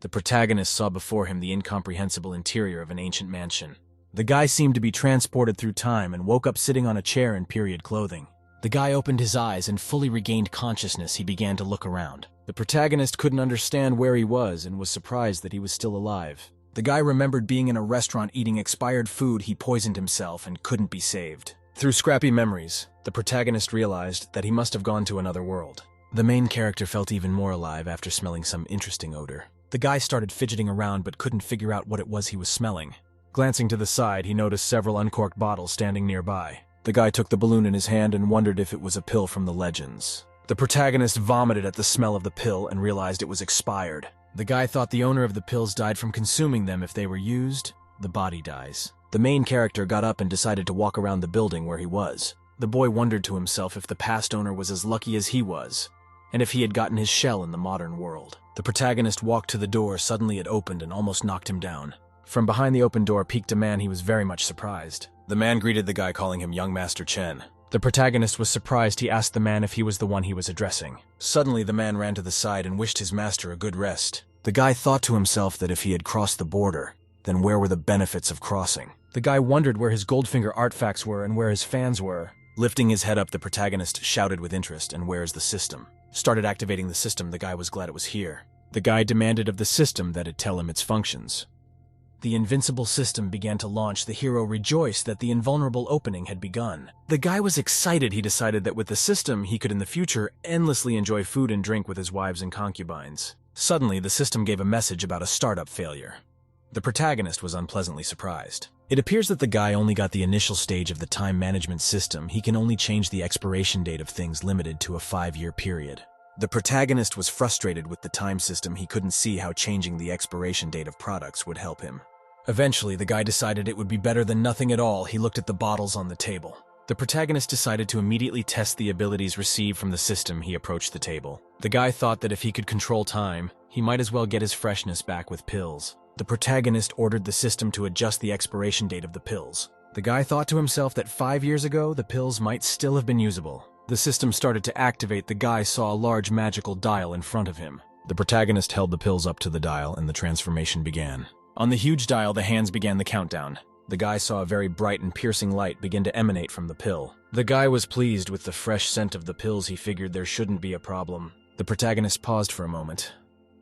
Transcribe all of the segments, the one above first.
The protagonist saw before him the incomprehensible interior of an ancient mansion. The guy seemed to be transported through time and woke up sitting on a chair in period clothing. The guy opened his eyes and fully regained consciousness. He began to look around. The protagonist couldn't understand where he was and was surprised that he was still alive. The guy remembered being in a restaurant eating expired food. He poisoned himself and couldn't be saved. Through scrappy memories, the protagonist realized that he must have gone to another world. The main character felt even more alive after smelling some interesting odor. The guy started fidgeting around but couldn't figure out what it was he was smelling. Glancing to the side, he noticed several uncorked bottles standing nearby. The guy took the balloon in his hand and wondered if it was a pill from the legends. The protagonist vomited at the smell of the pill and realized it was expired. The guy thought the owner of the pills died from consuming them. If they were used, the body dies. The main character got up and decided to walk around the building where he was. The boy wondered to himself if the past owner was as lucky as he was, and if he had gotten his shell in the modern world. The protagonist walked to the door. Suddenly it opened and almost knocked him down. From behind the open door peeked a man. He was very much surprised. The man greeted the guy, calling him young Master Chen. The protagonist was surprised. He asked the man if he was the one he was addressing. Suddenly the man ran to the side and wished his master a good rest. The guy thought to himself that if he had crossed the border, then where were the benefits of crossing? The guy wondered where his Goldfinger artifacts were and where his fans were. Lifting his head up, the protagonist shouted with interest, "And where's the system?" Started activating the system. The guy was glad it was here. The guy demanded of the system that it tell him its functions. The invincible system began to launch. The hero rejoiced that the invulnerable opening had begun. The guy was excited. He decided that with the system, he could in the future endlessly enjoy food and drink with his wives and concubines. Suddenly, the system gave a message about a startup failure. The protagonist was unpleasantly surprised. It appears that the guy only got the initial stage of the time management system. He can only change the expiration date of things limited to a 5-year period. The protagonist was frustrated with the time system. He couldn't see how changing the expiration date of products would help him. Eventually, the guy decided it would be better than nothing at all. He looked at the bottles on the table. The protagonist decided to immediately test the abilities received from the system. He approached the table. The guy thought that if he could control time, he might as well get his freshness back with pills. The protagonist ordered the system to adjust the expiration date of the pills. The guy thought to himself that 5 years ago, the pills might still have been usable. The system started to activate. The guy saw a large magical dial in front of him. The protagonist held the pills up to the dial and the transformation began. On the huge dial, the hands began the countdown. The guy saw a very bright and piercing light begin to emanate from the pill. The guy was pleased with the fresh scent of the pills. He figured there shouldn't be a problem. The protagonist paused for a moment,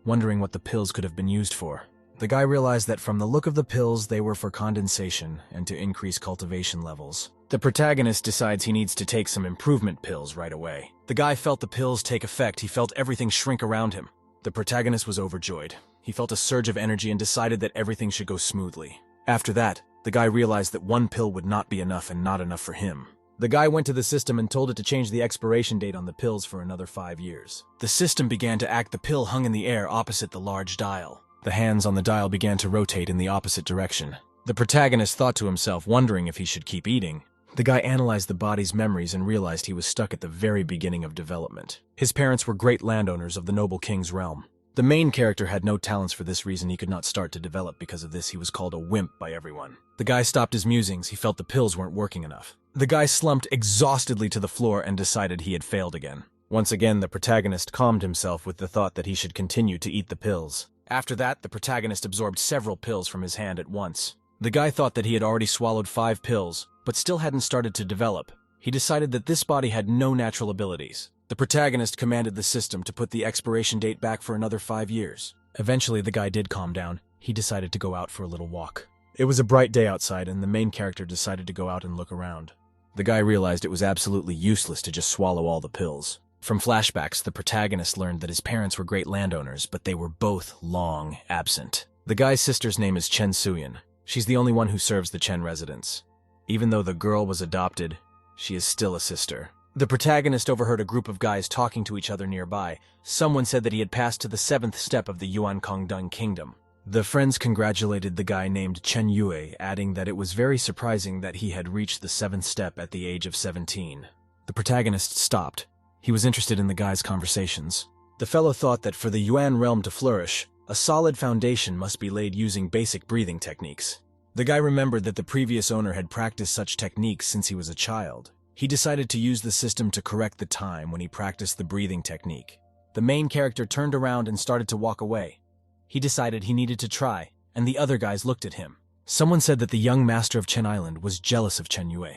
wondering what the pills could have been used for. The guy realized that from the look of the pills, they were for condensation and to increase cultivation levels. The protagonist decides he needs to take some improvement pills right away. The guy felt the pills take effect. He felt everything shrink around him. The protagonist was overjoyed. He felt a surge of energy and decided that everything should go smoothly. After that, the guy realized that one pill would not be enough and not enough for him. The guy went to the system and told it to change the expiration date on the pills for another 5 years. The system began to act. The pill hung in the air opposite the large dial. The hands on the dial began to rotate in the opposite direction. The protagonist thought to himself, wondering if he should keep eating. The guy analyzed the body's memories and realized he was stuck at the very beginning of development. His parents were great landowners of the noble king's realm. The main character had no talents. For this reason, he could not start to develop. Because of this, he was called a wimp by everyone. The guy stopped his musings. He felt the pills weren't working enough. The guy slumped exhaustedly to the floor and decided he had failed again. Once again, the protagonist calmed himself with the thought that he should continue to eat the pills. After that, the protagonist absorbed several pills from his hand at once. The guy thought that he had already swallowed 5 pills, but still hadn't started to develop. He decided that this body had no natural abilities. The protagonist commanded the system to put the expiration date back for another 5 years. Eventually, the guy did calm down. He decided to go out for a little walk. It was a bright day outside, and the main character decided to go out and look around. The guy realized it was absolutely useless to just swallow all the pills. From flashbacks, the protagonist learned that his parents were great landowners, but they were both long absent. The guy's sister's name is Chen Suyin. She's the only one who serves the Chen residence. Even though the girl was adopted, she is still a sister. The protagonist overheard a group of guys talking to each other nearby. Someone said that he had passed to the 7th step of the Yuan Kongdung Kingdom. The friends congratulated the guy named Chen Yue, adding that it was very surprising that he had reached the 7th step at the age of 17. The protagonist stopped. He was interested in the guy's conversations. The fellow thought that for the Yuan realm to flourish, a solid foundation must be laid using basic breathing techniques. The guy remembered that the previous owner had practiced such techniques since he was a child. He decided to use the system to correct the time when he practiced the breathing technique. The main character turned around and started to walk away. He decided he needed to try, and the other guys looked at him. Someone said that the young master of Chen Island was jealous of Chen Yue.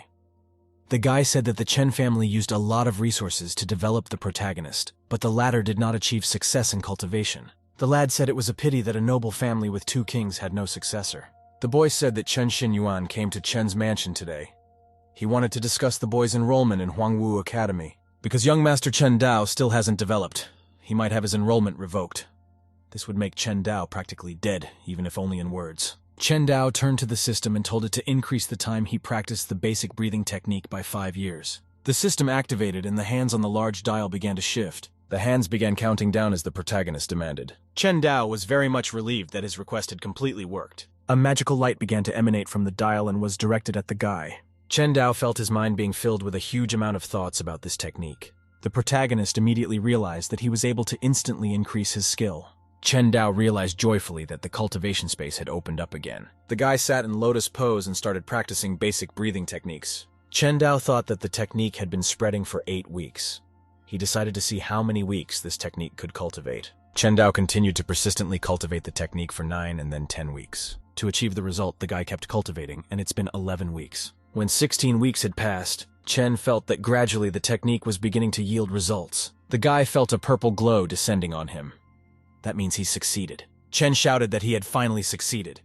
The guy said that the Chen family used a lot of resources to develop the protagonist, but the latter did not achieve success in cultivation. The lad said it was a pity that a noble family with 2 kings had no successor. The boy said that Chen Xinyuan came to Chen's mansion today. He wanted to discuss the boy's enrollment in Huangwu Academy. Because young Master Chen Dao still hasn't developed, he might have his enrollment revoked. This would make Chen Dao practically dead, even if only in words. Chen Dao turned to the system and told it to increase the time he practiced the basic breathing technique by 5 years. The system activated and the hands on the large dial began to shift. The hands began counting down as the protagonist demanded. Chen Dao was very much relieved that his request had completely worked. A magical light began to emanate from the dial and was directed at the guy. Chen Dao felt his mind being filled with a huge amount of thoughts about this technique. The protagonist immediately realized that he was able to instantly increase his skill. Chen Dao realized joyfully that the cultivation space had opened up again. The guy sat in lotus pose and started practicing basic breathing techniques. Chen Dao thought that the technique had been spreading for 8 weeks. He decided to see how many weeks this technique could cultivate. Chen Dao continued to persistently cultivate the technique for 9 and then 10 weeks. To achieve the result, the guy kept cultivating, and it's been 11 weeks. When 16 weeks had passed, Chen felt that gradually the technique was beginning to yield results. The guy felt a purple glow descending on him. That means he succeeded. Chen shouted that he had finally succeeded.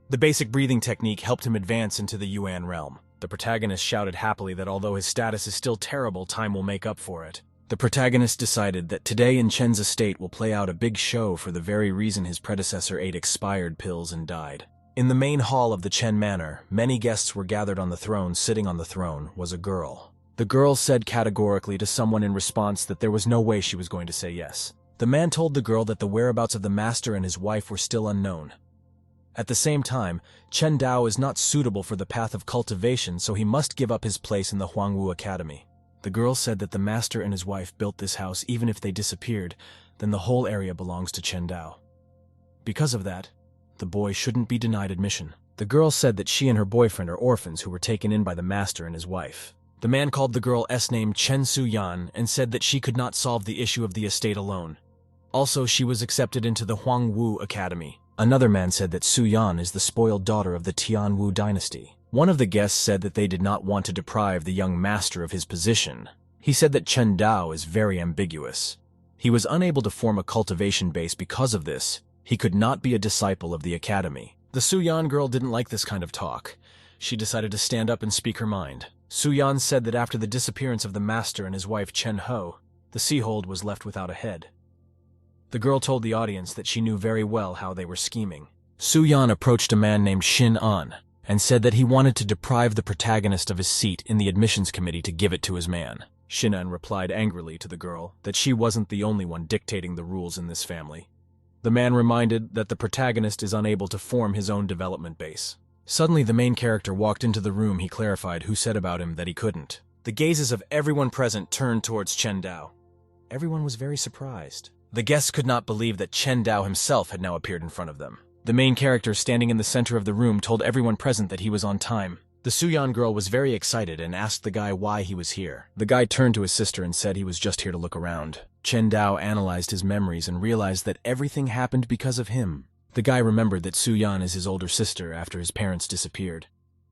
The basic breathing technique helped him advance into the Yuan realm. The protagonist shouted happily that although his status is still terrible, time will make up for it. The protagonist decided that today in Chen's estate will play out a big show for the very reason his predecessor ate expired pills and died. In the main hall of the Chen Manor, many guests were gathered on the throne. Sitting on the throne was a girl. The girl said categorically to someone in response that there was no way she was going to say yes. The man told the girl that the whereabouts of the master and his wife were still unknown. At the same time, Chen Dao is not suitable for the path of cultivation, so he must give up his place in the Huangwu Academy. The girl said that the master and his wife built this house. Even if they disappeared, then the whole area belongs to Chen Dao. Because of that, the boy shouldn't be denied admission. The girl said that she and her boyfriend are orphans who were taken in by the master and his wife. The man called the girl's name Chen Su-yan and said that she could not solve the issue of the estate alone. Also, she was accepted into the Huangwu Academy. Another man said that Su-yan is the spoiled daughter of the Tianwu dynasty. One of the guests said that they did not want to deprive the young master of his position. He said that Chen Dao is very ambiguous. He was unable to form a cultivation base because of this. He could not be a disciple of the academy. The Su-yan girl didn't like this kind of talk. She decided to stand up and speak her mind. Su-yan said that after the disappearance of the master and his wife Chen Ho, the Seahold was left without a head. The girl told the audience that she knew very well how they were scheming. Su-yan approached a man named Shin An and said that he wanted to deprive the protagonist of his seat in the admissions committee to give it to his man. Shin An replied angrily to the girl that she wasn't the only one dictating the rules in this family. The man reminded that the protagonist is unable to form his own development base. Suddenly, the main character walked into the room. He clarified who said about him that he couldn't. The gazes of everyone present turned towards Chen Dao. Everyone was very surprised. The guests could not believe that Chen Dao himself had now appeared in front of them. The main character standing in the center of the room told everyone present that he was on time. The Su-yan girl was very excited and asked the guy why he was here. The guy turned to his sister and said he was just here to look around. Chen Dao analyzed his memories and realized that everything happened because of him. The guy remembered that Su-yan is his older sister after his parents disappeared.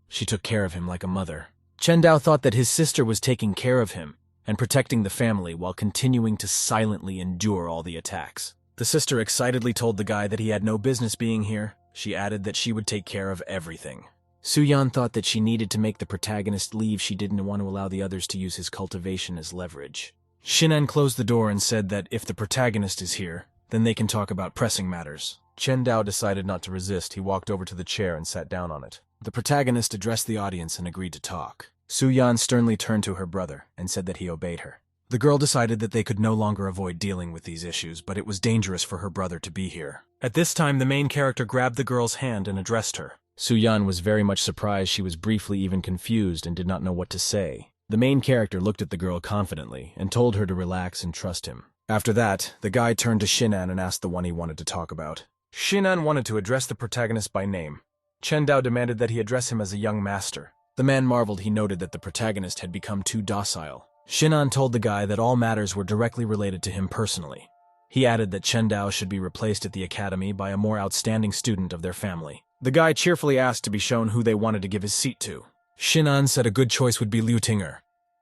She took care of him like a mother. Chen Dao thought that his sister was taking care of him and protecting the family while continuing to silently endure all the attacks. The sister excitedly told the guy that he had no business being here. She added that she would take care of everything. Su-yan thought that she needed to make the protagonist leave. She didn't want to allow the others to use his cultivation as leverage. Shinan closed the door and said that if the protagonist is here, then they can talk about pressing matters. Chen Dao decided not to resist. He walked over to the chair and sat down on it. The protagonist addressed the audience and agreed to talk. Su-yan sternly turned to her brother and said that he obeyed her. The girl decided that they could no longer avoid dealing with these issues, but it was dangerous for her brother to be here. At this time, the main character grabbed the girl's hand and addressed her. Su-yan was very much surprised. She was briefly even confused and did not know what to say. The main character looked at the girl confidently and told her to relax and trust him. After that, the guy turned to Shinan and asked the one he wanted to talk about. Shinan wanted to address the protagonist by name. Chen Dao demanded that he address him as a young master. The man marveled. He noted that the protagonist had become too docile. Shinan told the guy that all matters were directly related to him personally. He added that Chen Dao should be replaced at the academy by a more outstanding student of their family. The guy cheerfully asked to be shown who they wanted to give his seat to. Shinan said a good choice would be Liu Tinger.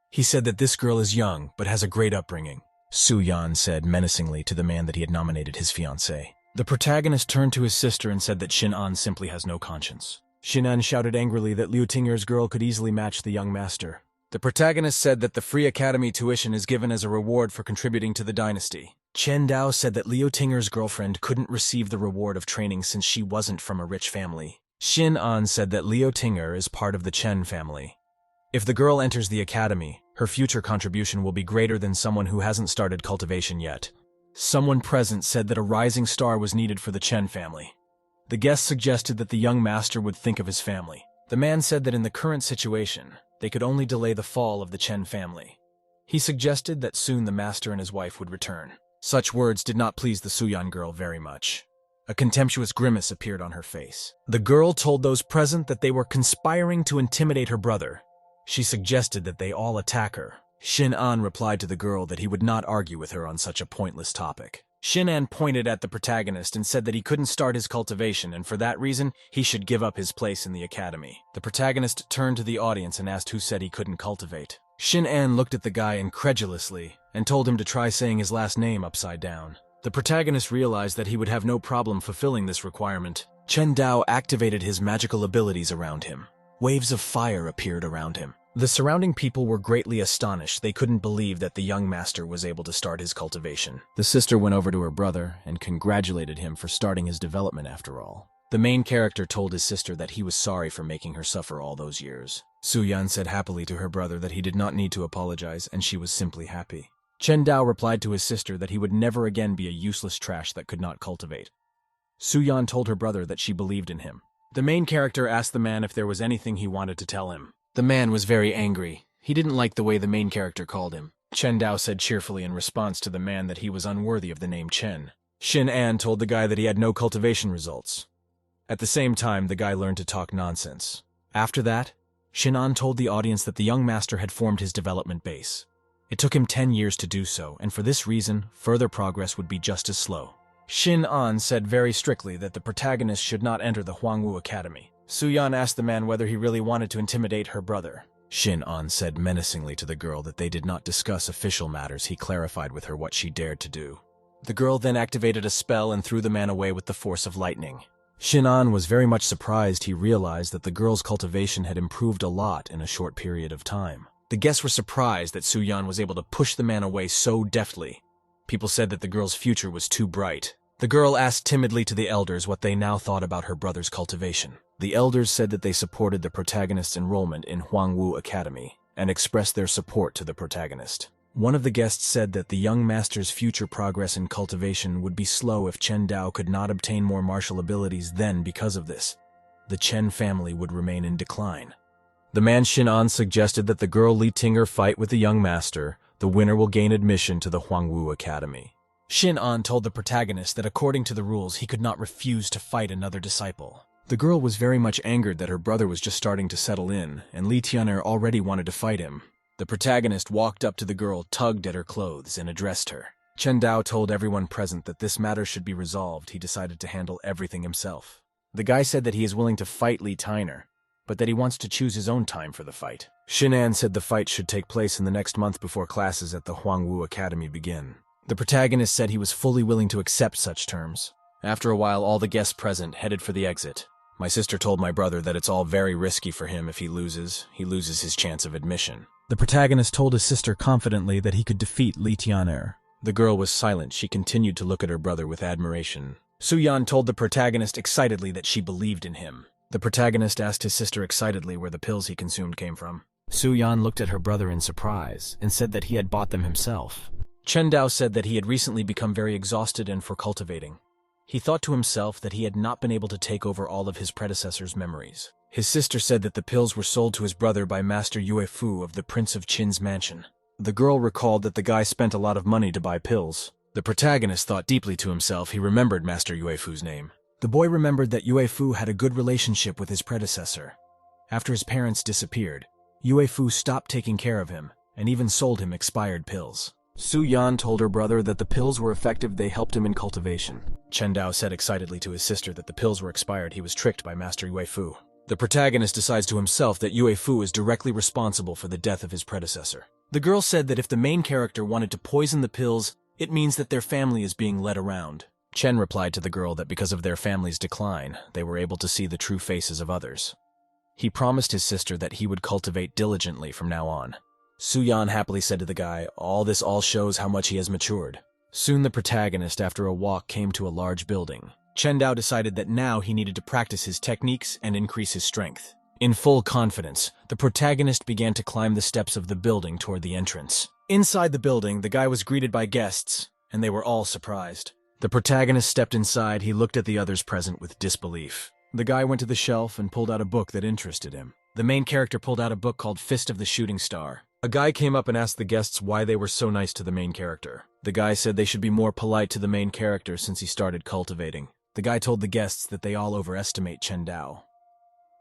He said that this girl is young, but has a great upbringing. Su Yan said menacingly to the man that he had nominated his fiancée. The protagonist turned to his sister and said that Shinan simply has no conscience. Shinan shouted angrily that Liu Tinger's girl could easily match the young master. The protagonist said that the free academy tuition is given as a reward for contributing to the dynasty. Chen Dao said that Liu Tinger's girlfriend couldn't receive the reward of training since she wasn't from a rich family. Shin An said that Liu Tinger is part of the Chen family. If the girl enters the academy, her future contribution will be greater than someone who hasn't started cultivation yet. Someone present said that a rising star was needed for the Chen family. The guest suggested that the young master would think of his family. The man said that in the current situation, they could only delay the fall of the Chen family. He suggested that soon the master and his wife would return. Such words did not please the Suyan girl very much. A contemptuous grimace appeared on her face. The girl told those present that they were conspiring to intimidate her brother. She suggested that they all attack her. Shin An replied to the girl that he would not argue with her on such a pointless topic. Shin An pointed at the protagonist and said that he couldn't start his cultivation, and for that reason, he should give up his place in the academy. The protagonist turned to the audience and asked who said he couldn't cultivate. Shin An looked at the guy incredulously and told him to try saying his last name upside down. The protagonist realized that he would have no problem fulfilling this requirement. Chen Dao activated his magical abilities around him. Waves of fire appeared around him. The surrounding people were greatly astonished. They couldn't believe that the young master was able to start his cultivation. The sister went over to her brother and congratulated him for starting his development after all. The main character told his sister that he was sorry for making her suffer all those years. Su Yan said happily to her brother that he did not need to apologize and she was simply happy. Chen Dao replied to his sister that he would never again be a useless trash that could not cultivate. Su Yan told her brother that she believed in him. The main character asked the man if there was anything he wanted to tell him. The man was very angry. He didn't like the way the main character called him. Chen Dao said cheerfully in response to the man that he was unworthy of the name Chen. Shin An told the guy that he had no cultivation results. At the same time, the guy learned to talk nonsense. After that, Shin An told the audience that the young master had formed his development base. It took him 10 years to do so, and for this reason, further progress would be just as slow. Shin An said very strictly that the protagonist should not enter the Huangwu Academy. Su Yan asked the man whether he really wanted to intimidate her brother. Shin An said menacingly to the girl that they did not discuss official matters. He clarified with her what she dared to do. The girl then activated a spell and threw the man away with the force of lightning. Shin An was very much surprised. He realized that the girl's cultivation had improved a lot in a short period of time. The guests were surprised that Su Yan was able to push the man away so deftly. People said that the girl's future was too bright. The girl asked timidly to the elders what they now thought about her brother's cultivation. The elders said that they supported the protagonist's enrollment in Huangwu Academy and expressed their support to the protagonist. One of the guests said that the young master's future progress in cultivation would be slow if Chen Dao could not obtain more martial abilities. Then, because of this, the Chen family would remain in decline. The man Shin An suggested that the girl Li Tinger fight with the young master. The winner will gain admission to the Huangwu Academy. Shin An told the protagonist that according to the rules he could not refuse to fight another disciple. The girl was very much angered that her brother was just starting to settle in, and Li Tiner already wanted to fight him. The protagonist walked up to the girl, tugged at her clothes, and addressed her. Chen Dao told everyone present that this matter should be resolved. He decided to handle everything himself. The guy said that he is willing to fight Li Tiner, but that he wants to choose his own time for the fight. Shin An said the fight should take place in the next month before classes at the Huangwu Academy begin. The protagonist said he was fully willing to accept such terms. After a while, all the guests present headed for the exit. My sister told my brother that it's all very risky for him. If he loses his chance of admission. The protagonist told his sister confidently that he could defeat Li Tianer. The girl was silent. She continued to look at her brother with admiration. Su Yan told the protagonist excitedly that she believed in him. The protagonist asked his sister excitedly where the pills he consumed came from. Su Yan looked at her brother in surprise and said that he had bought them himself. Chen Dao said that he had recently become very exhausted and for cultivating. He thought to himself that he had not been able to take over all of his predecessor's memories. His sister said that the pills were sold to his brother by Master Yue Fu of the Prince of Qin's mansion. The girl recalled that the guy spent a lot of money to buy pills. The protagonist thought deeply to himself. He remembered Master Yue Fu's name. The boy remembered that Yue Fu had a good relationship with his predecessor. After his parents disappeared, Yue Fu stopped taking care of him and even sold him expired pills. Su-yan told her brother that the pills were effective. They helped him in cultivation. Chen Dao said excitedly to his sister that the pills were expired. He was tricked by Master Yue Fu. The protagonist decides to himself that Yue Fu is directly responsible for the death of his predecessor. The girl said that if the main character wanted to poison the pills, it means that their family is being led around. Chen replied to the girl that because of their family's decline, they were able to see the true faces of others. He promised his sister that he would cultivate diligently from now on. Su-yan happily said to the guy, all this shows how much he has matured. Soon the protagonist, after a walk, came to a large building. Chen Dao decided that now he needed to practice his techniques and increase his strength. In full confidence, the protagonist began to climb the steps of the building toward the entrance. Inside the building, the guy was greeted by guests, and they were all surprised. The protagonist stepped inside. He looked at the others present with disbelief. The guy went to the shelf and pulled out a book that interested him. The main character pulled out a book called Fist of the Shooting Star. A guy came up and asked the guests why they were so nice to the main character. The guy said they should be more polite to the main character since he started cultivating. The guy told the guests that they all overestimate Chen Dao.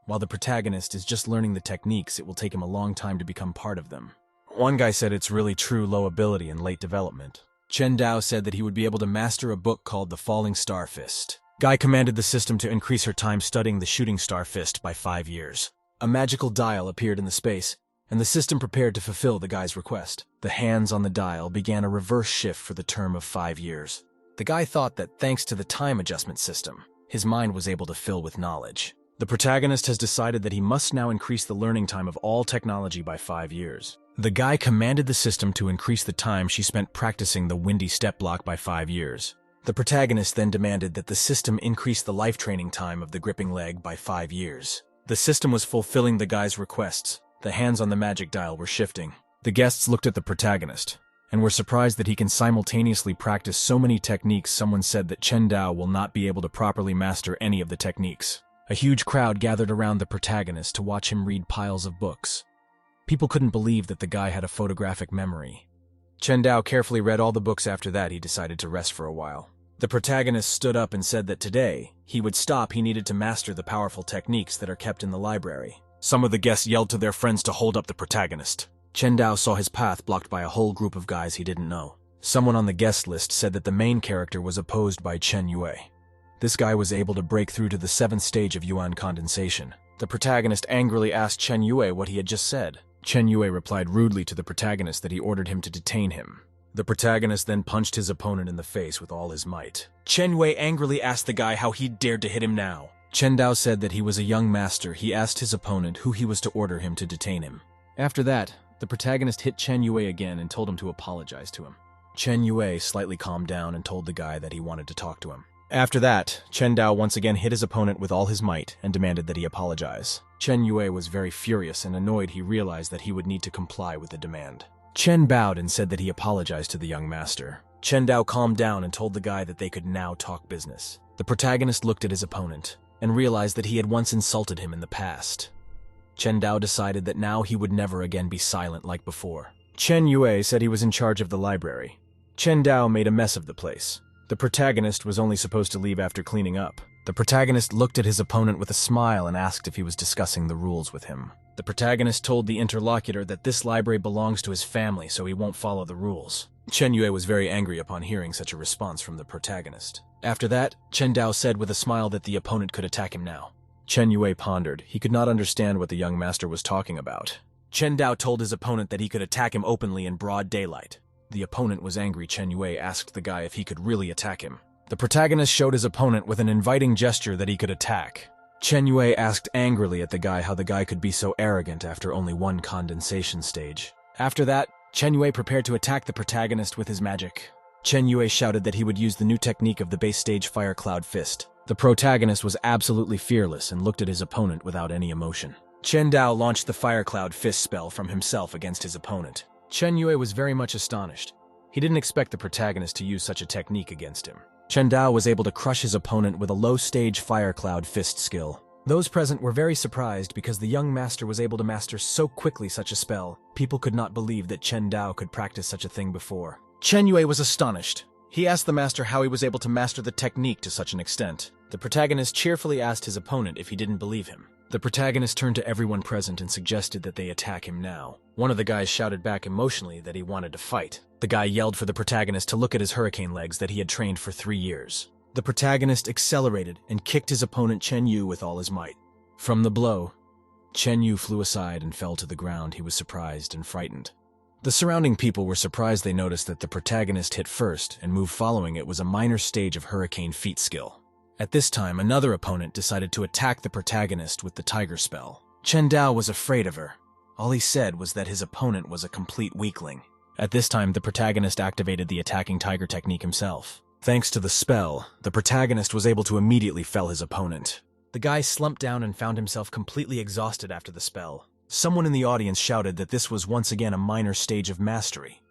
While the protagonist is just learning the techniques, it will take him a long time to become part of them. One guy said it's really true low ability and late development. Chen Dao said that he would be able to master a book called The Falling Star Fist. Guy commanded the system to increase her time studying the Shooting Star Fist by 5 years. A magical dial appeared in the space, and the system prepared to fulfill the guy's request. The hands on the dial began a reverse shift for the term of 5 years. The guy thought that thanks to the time adjustment system, his mind was able to fill with knowledge. The protagonist has decided that he must now increase the learning time of all technology by 5 years. The guy commanded the system to increase the time she spent practicing the windy step block by 5 years. The protagonist then demanded that the system increase the life training time of the gripping leg by 5 years. The system was fulfilling the guy's requests. The hands on the magic dial were shifting. The guests looked at the protagonist and were surprised that he can simultaneously practice so many techniques. Someone said that Chen Dao will not be able to properly master any of the techniques. A huge crowd gathered around the protagonist to watch him read piles of books. People couldn't believe that the guy had a photographic memory. Chen Dao carefully read all the books. After that, he decided to rest for a while. The protagonist stood up and said that today, he would stop. He needed to master the powerful techniques that are kept in the library. Some of the guests yelled to their friends to hold up the protagonist. Chen Dao saw his path blocked by a whole group of guys he didn't know. Someone on the guest list said that the main character was opposed by Chen Yue. This guy was able to break through to the 7th stage of yuan condensation. The protagonist angrily asked Chen Yue what he had just said. Chen Yue replied rudely to the protagonist that he ordered him to detain him. The protagonist then punched his opponent in the face with all his might. Chen Yue angrily asked the guy how he dared to hit him now. Chen Dao said that he was a young master. He asked his opponent who he was to order him to detain him. After that, the protagonist hit Chen Yue again and told him to apologize to him. Chen Yue slightly calmed down and told the guy that he wanted to talk to him. After that, Chen Dao once again hit his opponent with all his might and demanded that he apologize. Chen Yue was very furious and annoyed. He realized that he would need to comply with the demand. Chen bowed and said that he apologized to the young master. Chen Dao calmed down and told the guy that they could now talk business. The protagonist looked at his opponent and realized that he had once insulted him in the past. Chen Dao decided that now he would never again be silent like before. Chen Yue said he was in charge of the library. Chen Dao made a mess of the place. The protagonist was only supposed to leave after cleaning up. The protagonist looked at his opponent with a smile and asked if he was discussing the rules with him. The protagonist told the interlocutor that this library belongs to his family, so he won't follow the rules. Chen Yue was very angry upon hearing such a response from the protagonist. After that, Chen Dao said with a smile that the opponent could attack him now. Chen Yue pondered. He could not understand what the young master was talking about. Chen Dao told his opponent that he could attack him openly in broad daylight. The opponent was angry. Chen Yue asked the guy if he could really attack him. The protagonist showed his opponent with an inviting gesture that he could attack. Chen Yue asked angrily at the guy how the guy could be so arrogant after only one condensation stage. After that, Chen Yue prepared to attack the protagonist with his magic. Chen Yue shouted that he would use the new technique of the base stage Fire Cloud Fist. The protagonist was absolutely fearless and looked at his opponent without any emotion. Chen Dao launched the Fire Cloud Fist spell from himself against his opponent. Chen Yue was very much astonished. He didn't expect the protagonist to use such a technique against him. Chen Dao was able to crush his opponent with a low-stage Fire Cloud Fist skill. Those present were very surprised because the young master was able to master so quickly such a spell. People could not believe that Chen Dao could practice such a thing before. Chen Yue was astonished. He asked the master how he was able to master the technique to such an extent. The protagonist cheerfully asked his opponent if he didn't believe him. The protagonist turned to everyone present and suggested that they attack him now. One of the guys shouted back emotionally that he wanted to fight. The guy yelled for the protagonist to look at his hurricane legs that he had trained for 3 years. The protagonist accelerated and kicked his opponent Chen Yu with all his might. From the blow, Chen Yu flew aside and fell to the ground. He was surprised and frightened. The surrounding people were surprised. They noticed that the protagonist hit first, and move following it was a minor stage of hurricane feat skill. At this time, another opponent decided to attack the protagonist with the tiger spell. Chen Dao was afraid of her. All he said was that his opponent was a complete weakling. At this time, the protagonist activated the attacking tiger technique himself. Thanks to the spell, the protagonist was able to immediately fell his opponent. The guy slumped down and found himself completely exhausted after the spell. Someone in the audience shouted that this was once again a minor stage of mastery.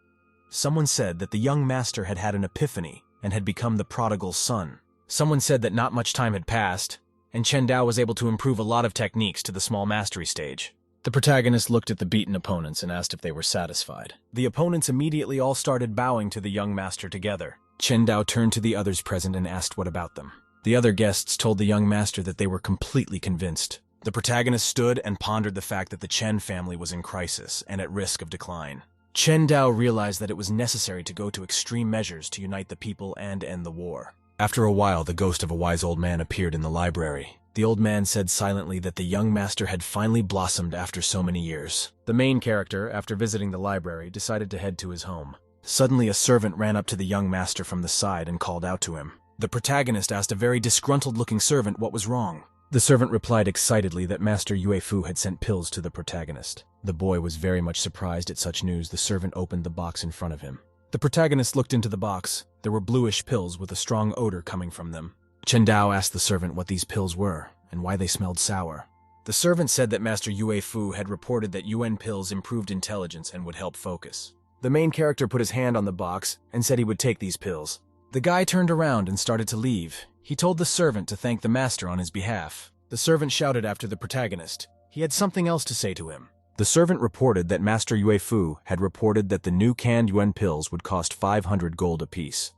Someone said that the young master had had an epiphany and had become the prodigal son. Someone said that not much time had passed, and Chen Dao was able to improve a lot of techniques to the small mastery stage. The protagonist looked at the beaten opponents and asked if they were satisfied. The opponents immediately all started bowing to the young master together. Chen Dao turned to the others present and asked what about them. The other guests told the young master that they were completely convinced. The protagonist stood and pondered the fact that the Chen family was in crisis and at risk of decline. Chen Dao realized that it was necessary to go to extreme measures to unite the people and end the war. After a while, the ghost of a wise old man appeared in the library. The old man said silently that the young master had finally blossomed after so many years. The main character, after visiting the library, decided to head to his home. Suddenly, a servant ran up to the young master from the side and called out to him. The protagonist asked a very disgruntled-looking servant what was wrong. The servant replied excitedly that Master Yue Fu had sent pills to the protagonist. The boy was very much surprised at such news. The servant opened the box in front of him. The protagonist looked into the box. There were bluish pills with a strong odor coming from them. Chen Dao asked the servant what these pills were and why they smelled sour. The servant said that Master Yue Fu had reported that UN pills improved intelligence and would help focus. The main character put his hand on the box and said he would take these pills. The guy turned around and started to leave. He told the servant to thank the master on his behalf. The servant shouted after the protagonist. He had something else to say to him. The servant reported that Master Yue Fu had reported that the new canned yuan pills would cost 500 gold apiece.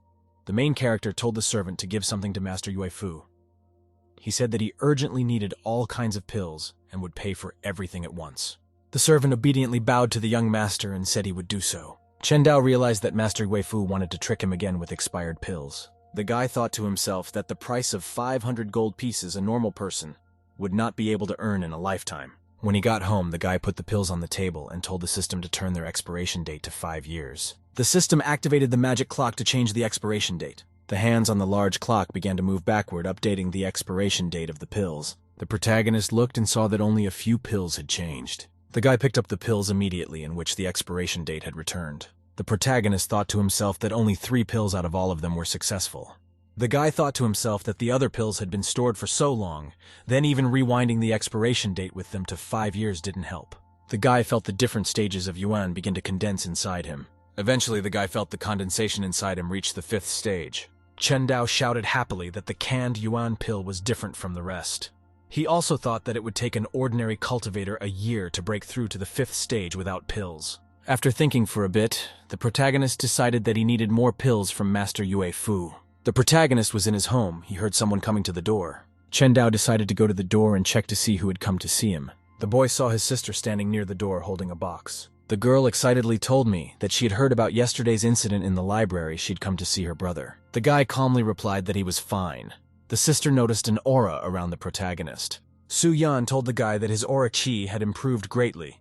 The main character told the servant to give something to Master Yue Fu. He said that he urgently needed all kinds of pills and would pay for everything at once. The servant obediently bowed to the young master and said he would do so. Chen Dao realized that Master Yue Fu wanted to trick him again with expired pills. The guy thought to himself that the price of 500 gold pieces a normal person would not be able to earn in a lifetime. When he got home, the guy put the pills on the table and told the system to turn their expiration date to 5 years. The system activated the magic clock to change the expiration date. The hands on the large clock began to move backward, updating the expiration date of the pills. The protagonist looked and saw that only a few pills had changed. The guy picked up the pills immediately, in which the expiration date had returned. The protagonist thought to himself that only 3 pills out of all of them were successful. The guy thought to himself that the other pills had been stored for so long, then even rewinding the expiration date with them to 5 years didn't help. The guy felt the different stages of yuan begin to condense inside him. Eventually, the guy felt the condensation inside him reach the 5th stage. Chen Dao shouted happily that the canned yuan pill was different from the rest. He also thought that it would take an ordinary cultivator a year to break through to the 5th stage without pills. After thinking for a bit, the protagonist decided that he needed more pills from Master Yue Fu. The protagonist was in his home. He heard someone coming to the door. Chen Dao decided to go to the door and check to see who had come to see him. The boy saw his sister standing near the door holding a box. The girl excitedly told me that she had heard about yesterday's incident in the library. She'd come to see her brother. The guy calmly replied that he was fine. The sister noticed an aura around the protagonist. Su Yan told the guy that his aura chi had improved greatly.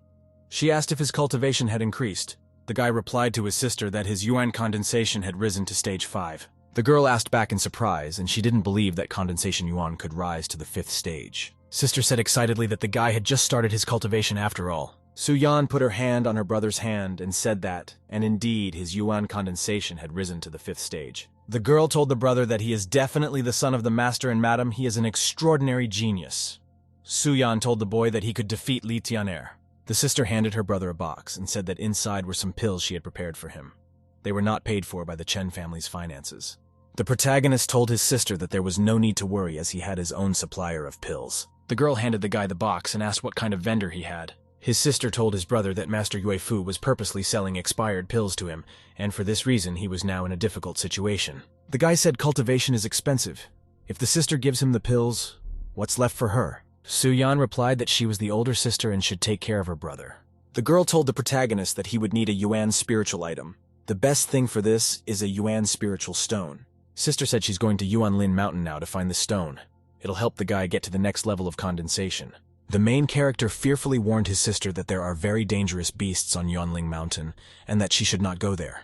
She asked if his cultivation had increased. The guy replied to his sister that his yuan condensation had risen to stage 5. The girl asked back in surprise, and she didn't believe that condensation yuan could rise to the 5th stage. Sister said excitedly that the guy had just started his cultivation after all. Su Yan put her hand on her brother's hand and said that, and indeed, his yuan condensation had risen to the 5th stage. The girl told the brother that he is definitely the son of the master, and madam, he is an extraordinary genius. Su Yan told the boy that he could defeat Lee Tiner. The sister handed her brother a box and said that inside were some pills she had prepared for him. They were not paid for by the Chen family's finances. The protagonist told his sister that there was no need to worry as he had his own supplier of pills. The girl handed the guy the box and asked what kind of vendor he had. His sister told his brother that Master Yue Fu was purposely selling expired pills to him, and for this reason he was now in a difficult situation. The guy said cultivation is expensive. If the sister gives him the pills, what's left for her? Su Yan replied that she was the older sister and should take care of her brother. The girl told the protagonist that he would need a yuan spiritual item. The best thing for this is a Yuan spiritual stone. Sister said she's going to Yuanlin Mountain now to find the stone. It'll help the guy get to the next level of condensation. The main character fearfully warned his sister that there are very dangerous beasts on Yuanling Mountain, and that she should not go there.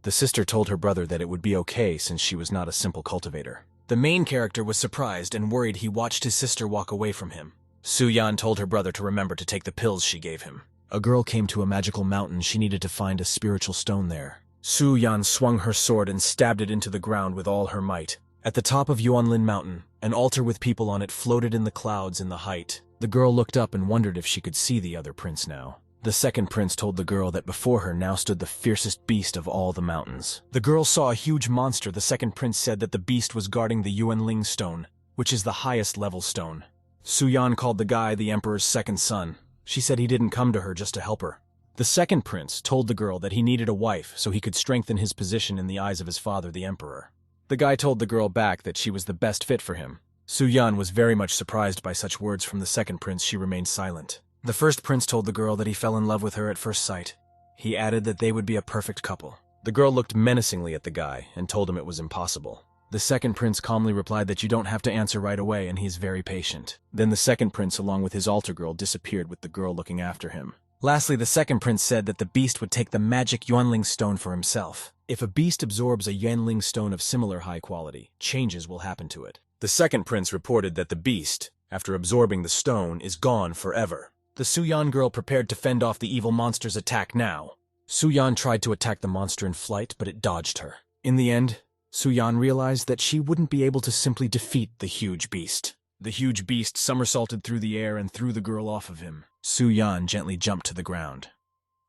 The sister told her brother that it would be okay since she was not a simple cultivator. The main character was surprised and worried he watched his sister walk away from him. Su-yan told her brother to remember to take the pills she gave him. A girl came to a magical mountain. She needed to find a spiritual stone there. Su-yan swung her sword and stabbed it into the ground with all her might. At the top of Yuanlin Mountain, an altar with people on it floated in the clouds in the height. The girl looked up and wondered if she could see the other prince now. The second prince told the girl that before her now stood the fiercest beast of all the mountains. The girl saw a huge monster. The second prince said that the beast was guarding the Yuanling stone, which is the highest level stone. Su-yan called the guy the emperor's second son. She said he didn't come to her just to help her. The second prince told the girl that he needed a wife so he could strengthen his position in the eyes of his father, the emperor. The guy told the girl back that she was the best fit for him. Su-yan was very much surprised by such words from the second prince. She remained silent. The first prince told the girl that he fell in love with her at first sight. He added that they would be a perfect couple. The girl looked menacingly at the guy and told him it was impossible. The second prince calmly replied that you don't have to answer right away and he's very patient. Then the second prince, along with his altar girl, disappeared with the girl looking after him. Lastly, the second prince said that the beast would take the magic Yuanling stone for himself. If a beast absorbs a Yuanling stone of similar high quality, changes will happen to it. The second prince reported that the beast, after absorbing the stone, is gone forever. The Su-yan girl prepared to fend off the evil monster's attack now. Su-yan tried to attack the monster in flight, but it dodged her. In the end, Su-yan realized that she wouldn't be able to simply defeat the huge beast. The huge beast somersaulted through the air and threw the girl off of him. Su-yan gently jumped to the ground.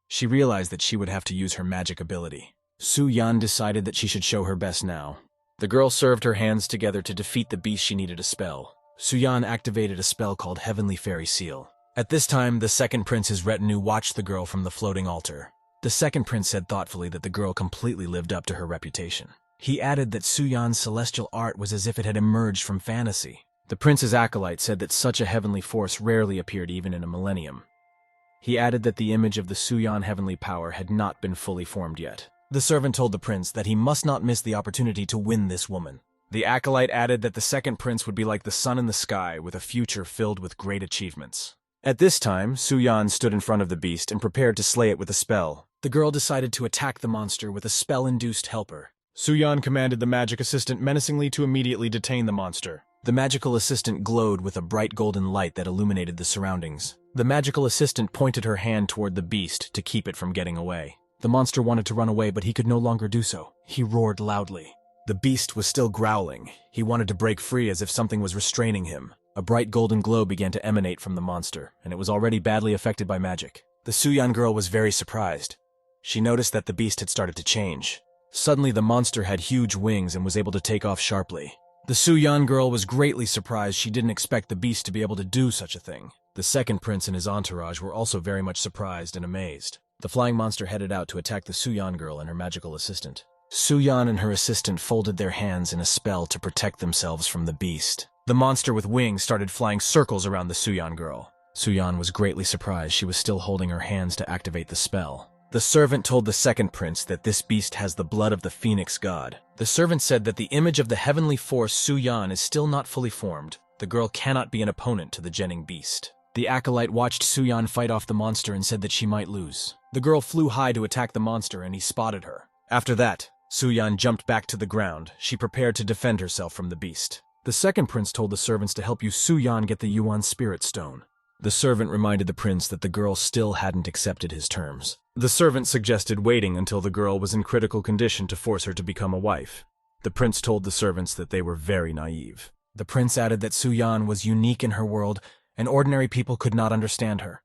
She realized that she would have to use her magic ability. Su-yan decided that she should show her best now. The girl served her hands together to defeat the beast. She needed a spell. Su-yan activated a spell called Heavenly Fairy Seal. At this time, the second prince's retinue watched the girl from the floating altar. The second prince said thoughtfully that the girl completely lived up to her reputation. He added that Su-yan's celestial art was as if it had emerged from fantasy. The prince's acolyte said that such a heavenly force rarely appeared even in a millennium. He added that the image of the Su-yan heavenly power had not been fully formed yet. The servant told the prince that he must not miss the opportunity to win this woman. The acolyte added that the second prince would be like the sun in the sky with a future filled with great achievements. At this time, Su-yan stood in front of the beast and prepared to slay it with a spell. The girl decided to attack the monster with a spell-induced helper. Su-yan commanded the magic assistant menacingly to immediately detain the monster. The magical assistant glowed with a bright golden light that illuminated the surroundings. The magical assistant pointed her hand toward the beast to keep it from getting away. The monster wanted to run away, but he could no longer do so. He roared loudly. The beast was still growling. He wanted to break free as if something was restraining him. A bright golden glow began to emanate from the monster, and it was already badly affected by magic. The Su-yan girl was very surprised. She noticed that the beast had started to change. Suddenly, the monster had huge wings and was able to take off sharply. The Su-yan girl was greatly surprised. She didn't expect the beast to be able to do such a thing. The second prince and his entourage were also very much surprised and amazed. The flying monster headed out to attack the Su-yan girl and her magical assistant. Su-yan and her assistant folded their hands in a spell to protect themselves from the beast. The monster with wings started flying circles around the Su-yan girl. Su-yan was greatly surprised. She was still holding her hands to activate the spell. The servant told the second prince that this beast has the blood of the phoenix god. The servant said that the image of the heavenly force Su-yan is still not fully formed. The girl cannot be an opponent to the Jenning beast. The acolyte watched Su-yan fight off the monster and said that she might lose. The girl flew high to attack the monster and he spotted her. After that, Su-yan jumped back to the ground. She prepared to defend herself from the beast. The second prince told the servants to help Su-yan get the Yuan Spirit Stone. The servant reminded the prince that the girl still hadn't accepted his terms. The servant suggested waiting until the girl was in critical condition to force her to become a wife. The prince told the servants that they were very naive. The prince added that Su-yan was unique in her world and ordinary people could not understand her.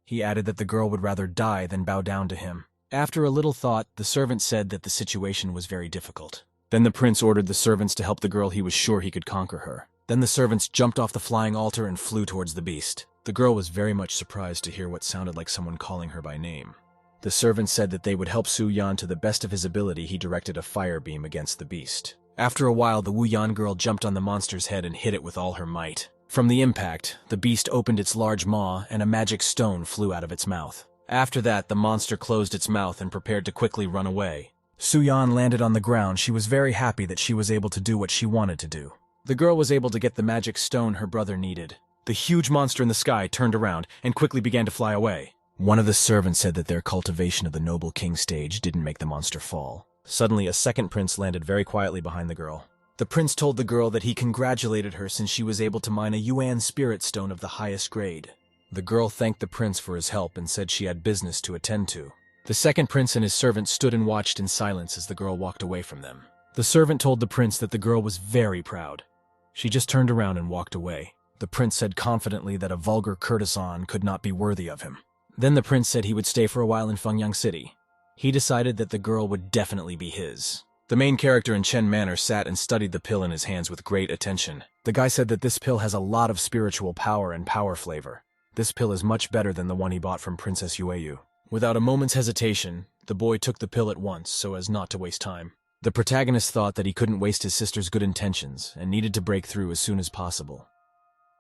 He added that the girl would rather die than bow down to him. After a little thought, the servant said that the situation was very difficult. Then the prince ordered the servants to help the girl. He was sure he could conquer her. Then the servants jumped off the flying altar and flew towards the beast. The girl was very much surprised to hear what sounded like someone calling her by name. The servants said that they would help Su-yan to the best of his ability. He directed a fire beam against the beast. After a while, the Wu-yan girl jumped on the monster's head and hit it with all her might. From the impact, the beast opened its large maw and a magic stone flew out of its mouth. After that, the monster closed its mouth and prepared to quickly run away. Su-yan landed on the ground. She was very happy that she was able to do what she wanted to do. The girl was able to get the magic stone her brother needed. The huge monster in the sky turned around and quickly began to fly away. One of the servants said that their cultivation of the noble king stage didn't make the monster fall. Suddenly, a second prince landed very quietly behind the girl. The prince told the girl that he congratulated her since she was able to mine a yuan spirit stone of the highest grade. The girl thanked the prince for his help and said she had business to attend to. The second prince and his servant stood and watched in silence as the girl walked away from them. The servant told the prince that the girl was very proud. She just turned around and walked away. The prince said confidently that a vulgar courtesan could not be worthy of him. Then the prince said he would stay for a while in Fengyang City. He decided that the girl would definitely be his. The main character in Chen Manor sat and studied the pill in his hands with great attention. The guy said that this pill has a lot of spiritual power and power flavor. This pill is much better than the one he bought from Princess Yueyu. Without a moment's hesitation, the boy took the pill at once so as not to waste time. The protagonist thought that he couldn't waste his sister's good intentions and needed to break through as soon as possible.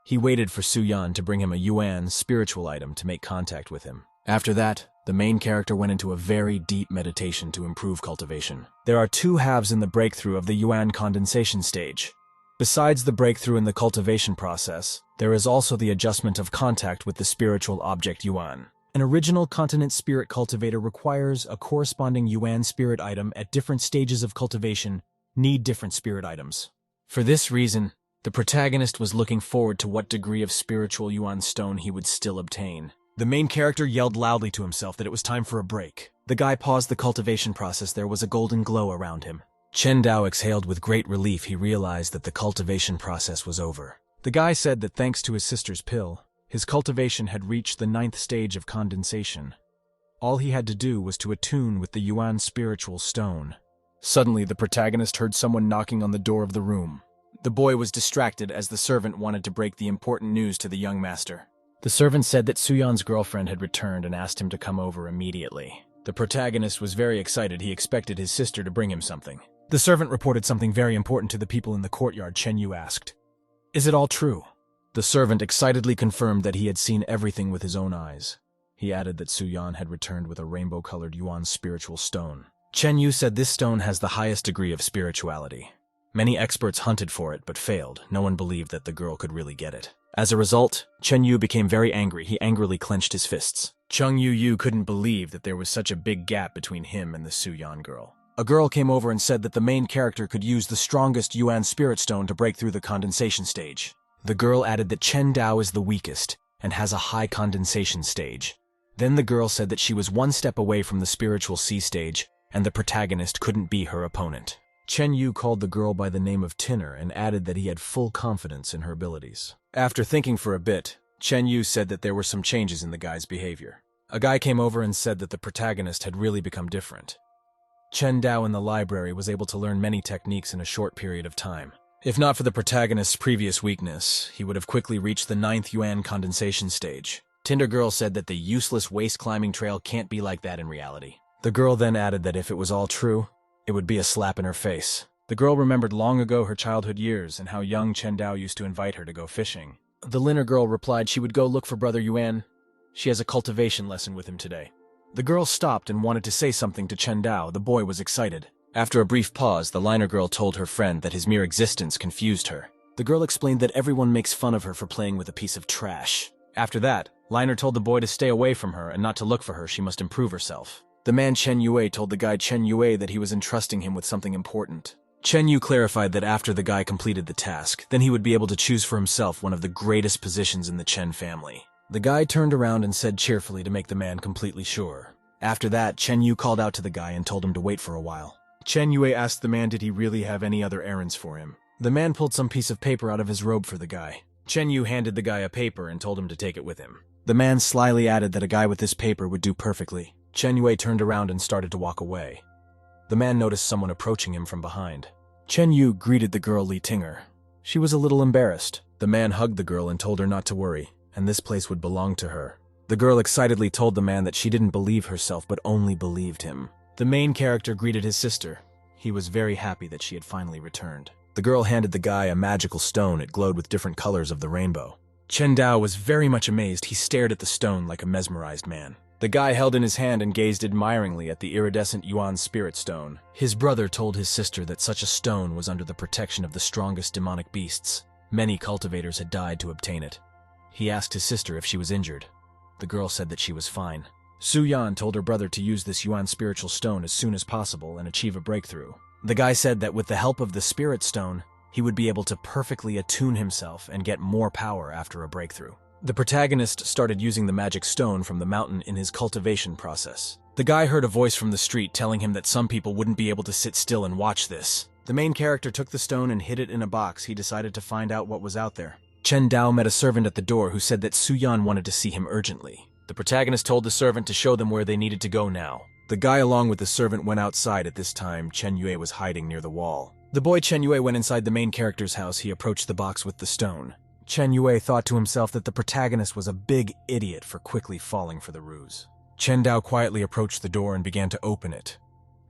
He waited for Su-yan to bring him a yuan spiritual item to make contact with him. After that, the main character went into a very deep meditation to improve cultivation. There are two halves in the breakthrough of the yuan condensation stage. Besides the breakthrough in the cultivation process, there is also the adjustment of contact with the spiritual object yuan. An original continent spirit cultivator requires a corresponding yuan spirit item at different stages of cultivation need different spirit items. For this reason, the protagonist was looking forward to what degree of spiritual yuan stone he would still obtain. The main character yelled loudly to himself that it was time for a break. The guy paused the cultivation process. There was a golden glow around him. Chen Dao exhaled with great relief. He realized that the cultivation process was over. The guy said that thanks to his sister's pill, his cultivation had reached the 9th stage of condensation. All he had to do was to attune with the yuan spiritual stone. Suddenly, the protagonist heard someone knocking on the door of the room. The boy was distracted as the servant wanted to break the important news to the young master. The servant said that Su-yan's girlfriend had returned and asked him to come over immediately. The protagonist was very excited. He expected his sister to bring him something. The servant reported something very important to the people in the courtyard. Chen Yu asked, "Is it all true?" The servant excitedly confirmed that he had seen everything with his own eyes. He added that Su-yan had returned with a rainbow-colored yuan spiritual stone. Chen Yu said this stone has the highest degree of spirituality. Many experts hunted for it but failed. No one believed that the girl could really get it. As a result, Chen Yu became very angry. He angrily clenched his fists. Chung Yu couldn't believe that there was such a big gap between him and the Su-yan girl. A girl came over and said that the main character could use the strongest yuan spirit stone to break through the condensation stage. The girl added that Chen Dao is the weakest and has a high condensation stage. Then the girl said that she was one step away from the spiritual C stage and the protagonist couldn't be her opponent. Chen Yu called the girl by the name of Tiner and added that he had full confidence in her abilities. After thinking for a bit, Chen Yu said that there were some changes in the guy's behavior. A guy came over and said that the protagonist had really become different. Chen Dao in the library was able to learn many techniques in a short period of time. If not for the protagonist's previous weakness, he would have quickly reached the 9th yuan condensation stage. Tinder Girl said that the useless waist climbing trail can't be like that in reality. The girl then added that if it was all true, it would be a slap in her face. The girl remembered long ago her childhood years and how young Chen Dao used to invite her to go fishing. The Liner girl replied she would go look for Brother Yuan. She has a cultivation lesson with him today. The girl stopped and wanted to say something to Chen Dao. The boy was excited. After a brief pause, the Liner girl told her friend that his mere existence confused her. The girl explained that everyone makes fun of her for playing with a piece of trash. After that, Liner told the boy to stay away from her and not to look for her. She must improve herself. The man Chen Yue told the guy Chen Yue that he was entrusting him with something important. Chen Yu clarified that after the guy completed the task, then he would be able to choose for himself one of the greatest positions in the Chen family. The guy turned around and said cheerfully to make the man completely sure. After that, Chen Yu called out to the guy and told him to wait for a while. Chen Yue asked the man did he really have any other errands for him. The man pulled some piece of paper out of his robe for the guy. Chen Yu handed the guy a paper and told him to take it with him. The man slyly added that a guy with this paper would do perfectly. Chen Yue turned around and started to walk away. The man noticed someone approaching him from behind. Chen Yu greeted the girl Lee Tiner. She was a little embarrassed. The man hugged the girl and told her not to worry, and this place would belong to her. The girl excitedly told the man that she didn't believe herself but only believed him. The main character greeted his sister. He was very happy that she had finally returned. The girl handed the guy a magical stone. It glowed with different colors of the rainbow. Chen Dao was very much amazed. He stared at the stone like a mesmerized man. The guy held in his hand and gazed admiringly at the iridescent Yuan spirit stone. His brother told his sister that such a stone was under the protection of the strongest demonic beasts. Many cultivators had died to obtain it. He asked his sister if she was injured. The girl said that she was fine. Su Yan told her brother to use this Yuan spiritual stone as soon as possible and achieve a breakthrough. The guy said that with the help of the spirit stone, he would be able to perfectly attune himself and get more power after a breakthrough. The protagonist started using the magic stone from the mountain in his cultivation process. The guy heard a voice from the street telling him that some people wouldn't be able to sit still and watch this. The main character took the stone and hid it in a box. He decided to find out what was out there. Chen Dao met a servant at the door who said that Su Yan wanted to see him urgently. The protagonist told the servant to show them where they needed to go now. The guy along with the servant went outside. At this time, Chen Yue was hiding near the wall. The boy Chen Yue went inside the main character's house. He approached the box with the stone. Chen Yue thought to himself that the protagonist was a big idiot for quickly falling for the ruse. Chen Dao quietly approached the door and began to open it.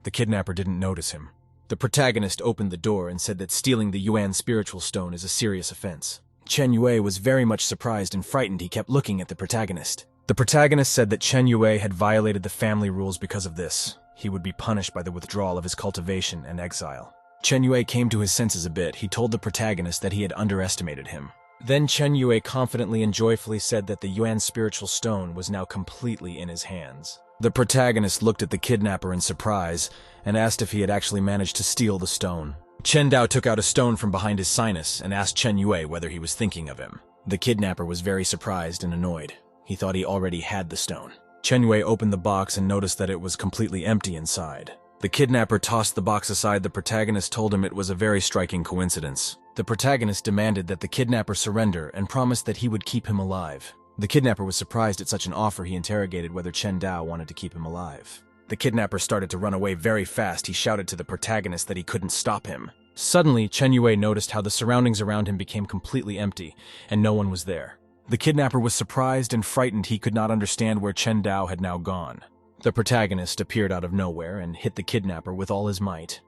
The kidnapper didn't notice him. The protagonist opened the door and said that stealing the Yuan spiritual stone is a serious offense. Chen Yue was very much surprised and frightened. He kept looking at the protagonist. The protagonist said that Chen Yue had violated the family rules because of this. He would be punished by the withdrawal of his cultivation and exile. Chen Yue came to his senses a bit. He told the protagonist that he had underestimated him. Then Chen Yue confidently and joyfully said that the Yuan spiritual stone was now completely in his hands. The protagonist looked at the kidnapper in surprise and asked if he had actually managed to steal the stone. Chen Dao took out a stone from behind his sinus and asked Chen Yue whether he was thinking of him. The kidnapper was very surprised and annoyed. He thought he already had the stone. Chen Yue opened the box and noticed that it was completely empty inside. The kidnapper tossed the box aside. The protagonist told him it was a very striking coincidence. The protagonist demanded that the kidnapper surrender and promised that he would keep him alive. The kidnapper was surprised at such an offer. He interrogated whether Chen Dao wanted to keep him alive. The kidnapper started to run away very fast. He shouted to the protagonist that he couldn't stop him. Suddenly, Chen Yue noticed how the surroundings around him became completely empty, and no one was there. The kidnapper was surprised and frightened. He could not understand where Chen Dao had now gone. The protagonist appeared out of nowhere and hit the kidnapper with all his might.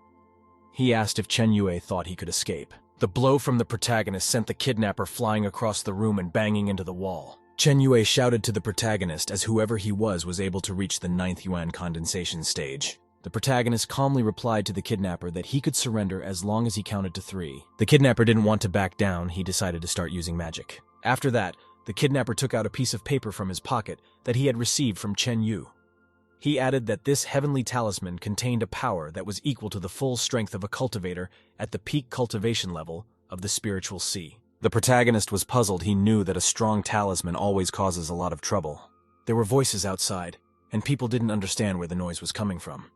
He asked if Chen Yue thought he could escape. The blow from the protagonist sent the kidnapper flying across the room and banging into the wall. Chen Yue shouted to the protagonist as whoever he was able to reach the 9th Yuan condensation stage. The protagonist calmly replied to the kidnapper that he could surrender as long as he counted to 3. The kidnapper didn't want to back down. He decided to start using magic. After that, the kidnapper took out a piece of paper from his pocket that he had received from Chen Yu. He added that this heavenly talisman contained a power that was equal to the full strength of a cultivator at the peak cultivation level of the spiritual sea. The protagonist was puzzled. He knew that a strong talisman always causes a lot of trouble. There were voices outside, and people didn't understand where the noise was coming from.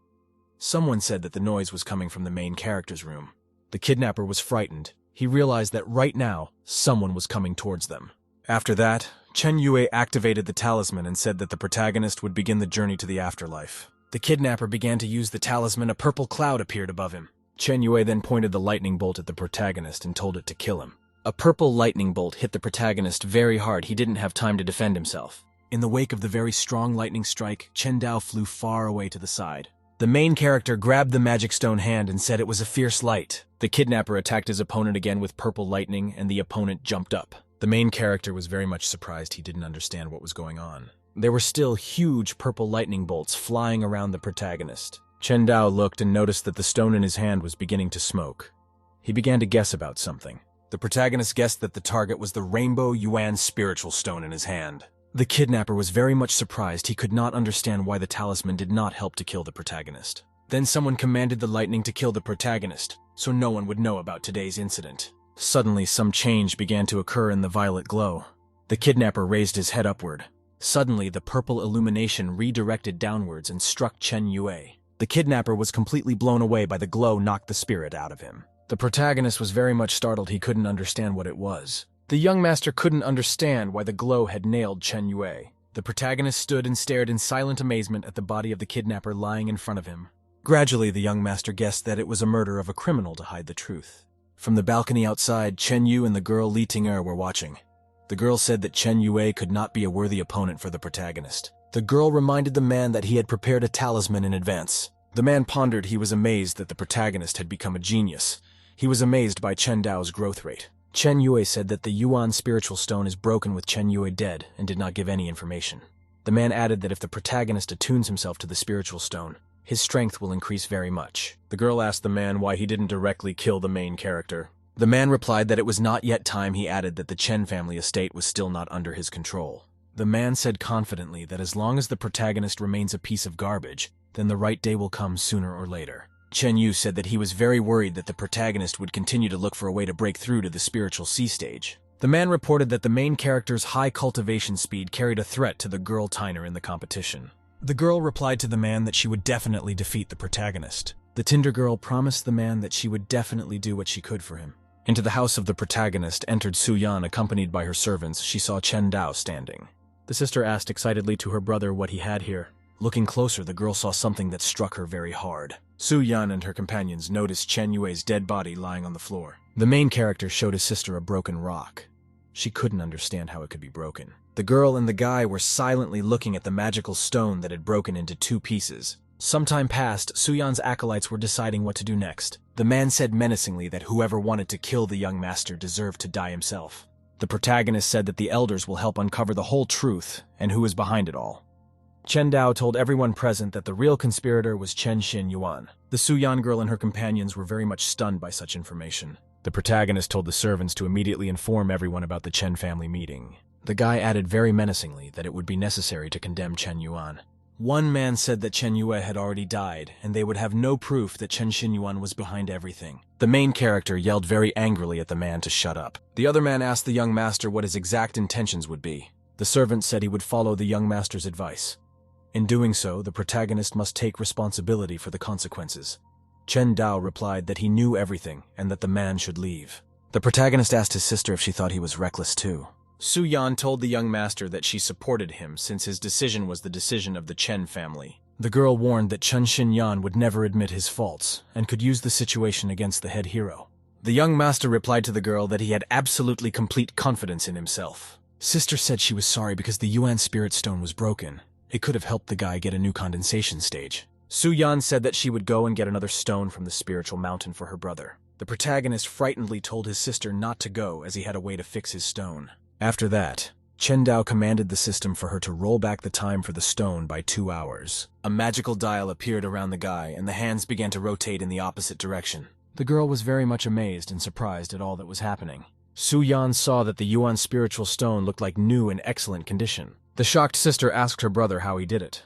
Someone said that the noise was coming from the main character's room. The kidnapper was frightened. He realized that right now, someone was coming towards them. After that, Chen Yue activated the talisman and said that the protagonist would begin the journey to the afterlife. The kidnapper began to use the talisman. A purple cloud appeared above him. Chen Yue then pointed the lightning bolt at the protagonist and told it to kill him. A purple lightning bolt hit the protagonist very hard. He didn't have time to defend himself. In the wake of the very strong lightning strike, Chen Dao flew far away to the side. The main character grabbed the magic stone hand and said it was a fierce light. The kidnapper attacked his opponent again with purple lightning, and the opponent jumped up. The main character was very much surprised. He didn't understand what was going on. There were still huge purple lightning bolts flying around the protagonist. Chen Dao looked and noticed that the stone in his hand was beginning to smoke. He began to guess about something. The protagonist guessed that the target was the rainbow Yuan spiritual stone in his hand. The kidnapper was very much surprised. He could not understand why the talisman did not help to kill the protagonist. Then someone commanded the lightning to kill the protagonist, so no one would know about today's incident. Suddenly, some change began to occur in the violet glow. The kidnapper raised his head upward. Suddenly, the purple illumination redirected downwards and struck Chen Yue. The kidnapper was completely blown away by the glow, knocked the spirit out of him. The protagonist was very much startled. He couldn't understand what it was. The young master couldn't understand why the glow had nailed Chen Yue. The protagonist stood and stared in silent amazement at the body of the kidnapper lying in front of him. Gradually, the young master guessed that it was a murder of a criminal to hide the truth. From the balcony outside, Chen Yu and the girl Lee Tiner were watching. The girl said that Chen Yue could not be a worthy opponent for the protagonist. The girl reminded the man that he had prepared a talisman in advance. The man pondered. He was amazed that the protagonist had become a genius. He was amazed by Chen Dao's growth rate. Chen Yue said that the Yuan spiritual stone is broken with Chen Yue dead and did not give any information. The man added that if the protagonist attunes himself to the spiritual stone, his strength will increase very much. The girl asked the man why he didn't directly kill the main character. The man replied that it was not yet time. He added that the Chen family estate was still not under his control. The man said confidently that as long as the protagonist remains a piece of garbage, then the right day will come sooner or later. Chen Yu said that he was very worried that the protagonist would continue to look for a way to break through to the spiritual C stage. The man reported that the main character's high cultivation speed carried a threat to the girl Tiner in the competition. The girl replied to the man that she would definitely defeat the protagonist. The Tinder girl promised the man that she would definitely do what she could for him. Into the house of the protagonist entered Su Yan accompanied by her servants. She saw Chen Dao standing. The sister asked excitedly to her brother what he had here. Looking closer, the girl saw something that struck her very hard. Su Yan and her companions noticed Chen Yue's dead body lying on the floor. The main character showed his sister a broken rock. She couldn't understand how it could be broken. The girl and the guy were silently looking at the magical stone that had broken into 2 pieces. Some time passed. Su Yan's acolytes were deciding what to do next. The man said menacingly that whoever wanted to kill the young master deserved to die himself. The protagonist said that the elders will help uncover the whole truth and who is behind it all. Chen Dao told everyone present that the real conspirator was Chen Xinyuan. The Su Yan girl and her companions were very much stunned by such information. The protagonist told the servants to immediately inform everyone about the Chen family meeting. The guy added very menacingly that it would be necessary to condemn Chen Yuan. One man said that Chen Yue had already died, and they would have no proof that Chen Xinyuan was behind everything. The main character yelled very angrily at the man to shut up. The other man asked the young master what his exact intentions would be. The servant said he would follow the young master's advice. In doing so, the protagonist must take responsibility for the consequences. Chen Dao replied that he knew everything and that the man should leave. The protagonist asked his sister if she thought he was reckless too. Su Yan told the young master that she supported him since his decision was the decision of the Chen family. The girl warned that Chen Xinyan would never admit his faults and could use the situation against the head hero. The young master replied to the girl that he had absolutely complete confidence in himself. Sister said she was sorry because the Yuan spirit stone was broken. It could have helped the guy get a new condensation stage. Su Yan said that she would go and get another stone from the spiritual mountain for her brother. The protagonist frightenedly told his sister not to go as he had a way to fix his stone. After that, Chen Dao commanded the system for her to roll back the time for the stone by 2 hours. A magical dial appeared around the guy, and the hands began to rotate in the opposite direction. The girl was very much amazed and surprised at all that was happening. Su Yan saw that the Yuan spiritual stone looked like new and excellent condition. The shocked sister asked her brother how he did it.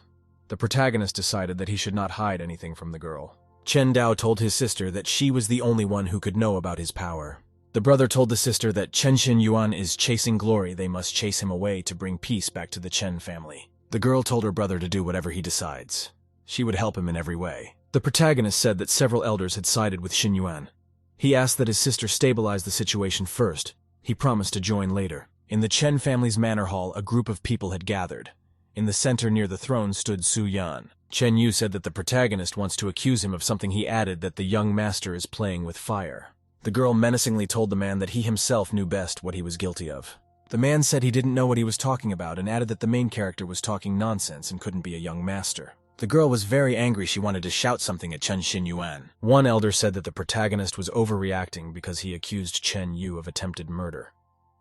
The protagonist decided that he should not hide anything from the girl. Chen Dao told his sister that she was the only one who could know about his power. The brother told the sister that Chen Xinyuan is chasing glory. They must chase him away to bring peace back to the Chen family. The girl told her brother to do whatever he decides. She would help him in every way. The protagonist said that several elders had sided with Xinyuan. He asked that his sister stabilize the situation first. He promised to join later. In the Chen family's manor hall, a group of people had gathered. In the center near the throne stood Su Yan. Chen Yu said that the protagonist wants to accuse him of something. He added that the young master is playing with fire. The girl menacingly told the man that he himself knew best what he was guilty of. The man said he didn't know what he was talking about and added that the main character was talking nonsense and couldn't be a young master. The girl was very angry. She wanted to shout something at Chen Xinyuan. One elder said that the protagonist was overreacting because he accused Chen Yu of attempted murder.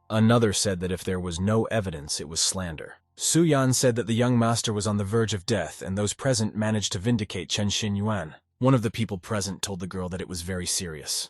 Another said that if there was no evidence, it was slander. Su Yan said that the young master was on the verge of death, and those present managed to vindicate Chen Xinyuan. One of the people present told the girl that it was very serious.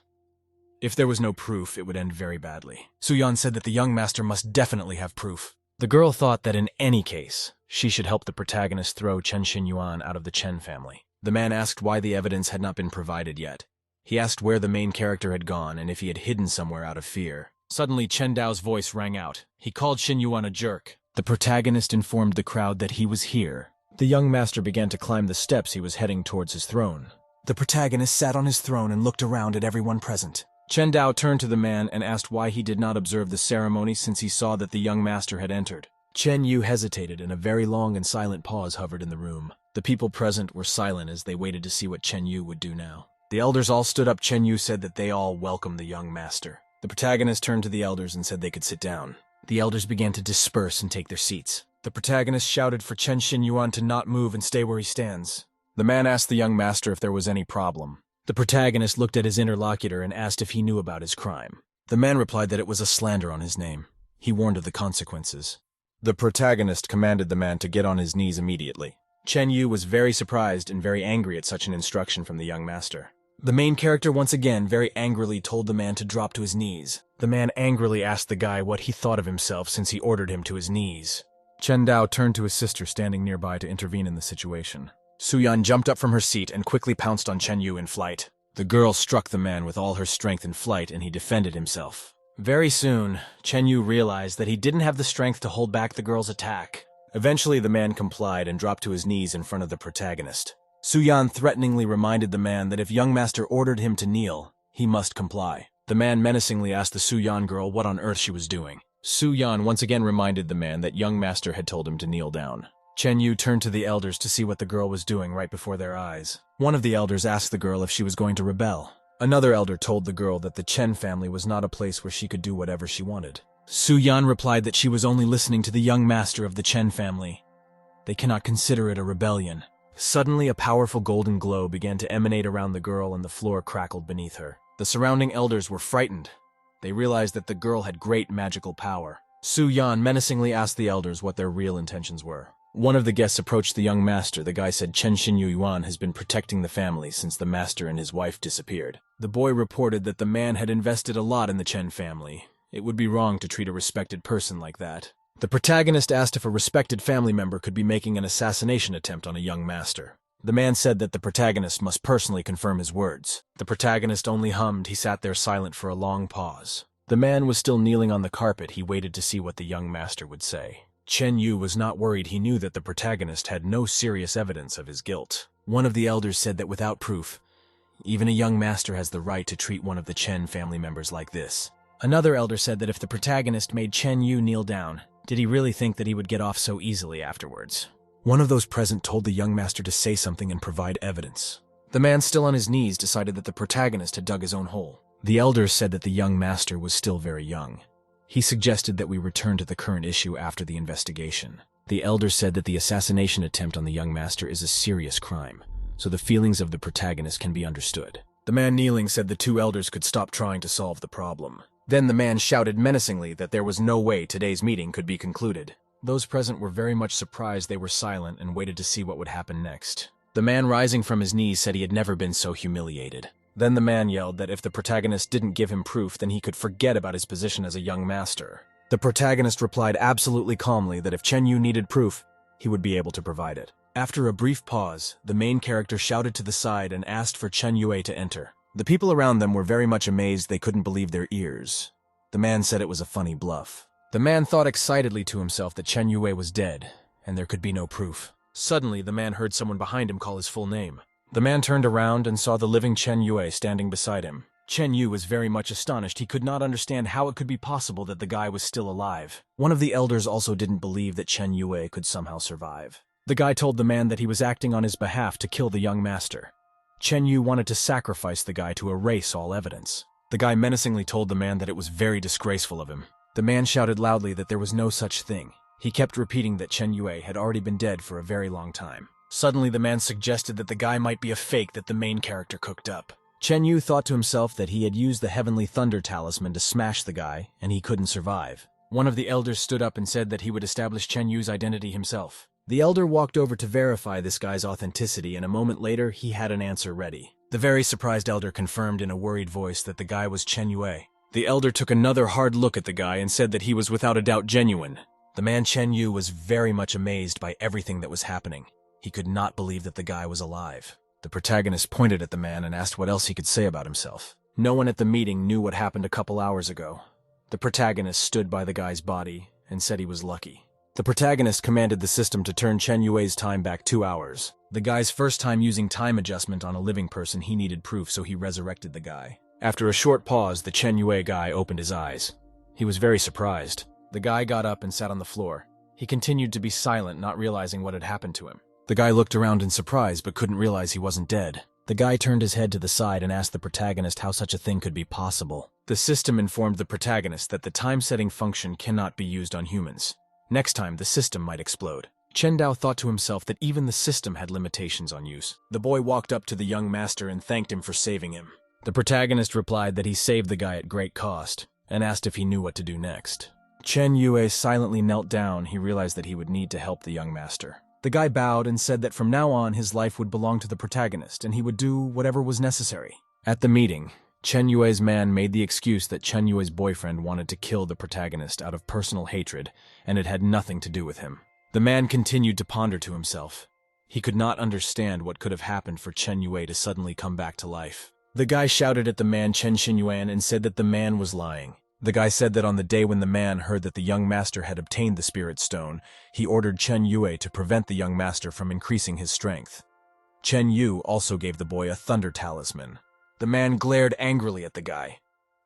If there was no proof, it would end very badly. Su Yan said that the young master must definitely have proof. The girl thought that in any case, she should help the protagonist throw Chen Xinyuan out of the Chen family. The man asked why the evidence had not been provided yet. He asked where the main character had gone and if he had hidden somewhere out of fear. Suddenly, Chen Dao's voice rang out. He called Xinyuan a jerk. The protagonist informed the crowd that he was here. The young master began to climb the steps. He was heading towards his throne. The protagonist sat on his throne and looked around at everyone present. Chen Dao turned to the man and asked why he did not observe the ceremony since he saw that the young master had entered. Chen Yu hesitated and a very long and silent pause hovered in the room. The people present were silent as they waited to see what Chen Yu would do now. The elders all stood up. Chen Yu said that they all welcomed the young master. The protagonist turned to the elders and said they could sit down. The elders began to disperse and take their seats. The protagonist shouted for Chen Xinyuan to not move and stay where he stands. The man asked the young master if there was any problem. The protagonist looked at his interlocutor and asked if he knew about his crime. The man replied that it was a slander on his name. He warned of the consequences. The protagonist commanded the man to get on his knees immediately. Chen Yu was very surprised and very angry at such an instruction from the young master. The main character once again very angrily told the man to drop to his knees. The man angrily asked the guy what he thought of himself since he ordered him to his knees. Chen Dao turned to his sister standing nearby to intervene in the situation. Su-yan jumped up from her seat and quickly pounced on Chen Yu in flight. The girl struck the man with all her strength in flight and he defended himself. Very soon, Chen Yu realized that he didn't have the strength to hold back the girl's attack. Eventually, the man complied and dropped to his knees in front of the protagonist. Su-yan threateningly reminded the man that if young master ordered him to kneel, he must comply. The man menacingly asked the Su-yan girl what on earth she was doing. Su-yan once again reminded the man that young master had told him to kneel down. Chen Yu turned to the elders to see what the girl was doing right before their eyes. One of the elders asked the girl if she was going to rebel. Another elder told the girl that the Chen family was not a place where she could do whatever she wanted. Su-yan replied that she was only listening to the young master of the Chen family. They cannot consider it a rebellion. Suddenly, a powerful golden glow began to emanate around the girl and the floor crackled beneath her. The surrounding elders were frightened. They realized that the girl had great magical power. Su-yan menacingly asked the elders what their real intentions were. One of the guests approached the young master. The guy said Chen Xinyuan has been protecting the family since the master and his wife disappeared. The boy reported that the man had invested a lot in the Chen family. It would be wrong to treat a respected person like that. The protagonist asked if a respected family member could be making an assassination attempt on a young master. The man said that the protagonist must personally confirm his words. The protagonist only hummed. He sat there silent for a long pause. The man was still kneeling on the carpet. He waited to see what the young master would say. Chen Yu was not worried. He knew that the protagonist had no serious evidence of his guilt. One of the elders said that without proof, even a young master has the right to treat one of the Chen family members like this. Another elder said that if the protagonist made Chen Yu kneel down, did he really think that he would get off so easily afterwards? One of those present told the young master to say something and provide evidence. The man still on his knees decided that the protagonist had dug his own hole. The elders said that the young master was still very young. He suggested that we return to the current issue after the investigation. The elders said that the assassination attempt on the young master is a serious crime, so the feelings of the protagonist can be understood. The man kneeling said the two elders could stop trying to solve the problem. Then the man shouted menacingly that there was no way today's meeting could be concluded. Those present were very much surprised. They were silent and waited to see what would happen next. The man rising from his knees said he had never been so humiliated. Then the man yelled that if the protagonist didn't give him proof, then he could forget about his position as a young master. The protagonist replied absolutely calmly that if Chen Yu needed proof, he would be able to provide it. After a brief pause, the main character shouted to the side and asked for Chen Yue to enter. The people around them were very much amazed. They couldn't believe their ears. The man said it was a funny bluff. The man thought excitedly to himself that Chen Yue was dead, and there could be no proof. Suddenly, the man heard someone behind him call his full name. The man turned around and saw the living Chen Yue standing beside him. Chen Yu was very much astonished. He could not understand how it could be possible that the guy was still alive. One of the elders also didn't believe that Chen Yue could somehow survive. The guy told the man that he was acting on his behalf to kill the young master. Chen Yu wanted to sacrifice the guy to erase all evidence. The guy menacingly told the man that it was very disgraceful of him. The man shouted loudly that there was no such thing. He kept repeating that Chen Yue had already been dead for a very long time. Suddenly, the man suggested that the guy might be a fake that the main character cooked up. Chen Yu thought to himself that he had used the Heavenly Thunder Talisman to smash the guy, and he couldn't survive. One of the elders stood up and said that he would establish Chen Yu's identity himself. The elder walked over to verify this guy's authenticity, and a moment later, he had an answer ready. The very surprised elder confirmed in a worried voice that the guy was Chen Yue. The elder took another hard look at the guy and said that he was without a doubt genuine. The man Chen Yu was very much amazed by everything that was happening. He could not believe that the guy was alive. The protagonist pointed at the man and asked what else he could say about himself. No one at the meeting knew what happened a couple hours ago. The protagonist stood by the guy's body and said he was lucky. The protagonist commanded the system to turn Chen Yue's time back 2 hours. The guy's first time using time adjustment on a living person, he needed proof, so he resurrected the guy. After a short pause, the Chen Yue guy opened his eyes. He was very surprised. The guy got up and sat on the floor. He continued to be silent, not realizing what had happened to him. The guy looked around in surprise, but couldn't realize he wasn't dead. The guy turned his head to the side and asked the protagonist how such a thing could be possible. The system informed the protagonist that the time-setting function cannot be used on humans. Next time, the system might explode. Chen Dao thought to himself that even the system had limitations on use. The boy walked up to the young master and thanked him for saving him. The protagonist replied that he saved the guy at great cost, and asked if he knew what to do next. Chen Yue silently knelt down. He realized that he would need to help the young master. The guy bowed and said that from now on his life would belong to the protagonist and he would do whatever was necessary. At the meeting, Chen Yue's man made the excuse that Chen Yue's boyfriend wanted to kill the protagonist out of personal hatred, and it had nothing to do with him. The man continued to ponder to himself. He could not understand what could have happened for Chen Yue to suddenly come back to life. The guy shouted at the man Chen Xinyuan and said that the man was lying. The guy said that on the day when the man heard that the young master had obtained the spirit stone, he ordered Chen Yue to prevent the young master from increasing his strength. Chen Yu also gave the boy a thunder talisman. The man glared angrily at the guy.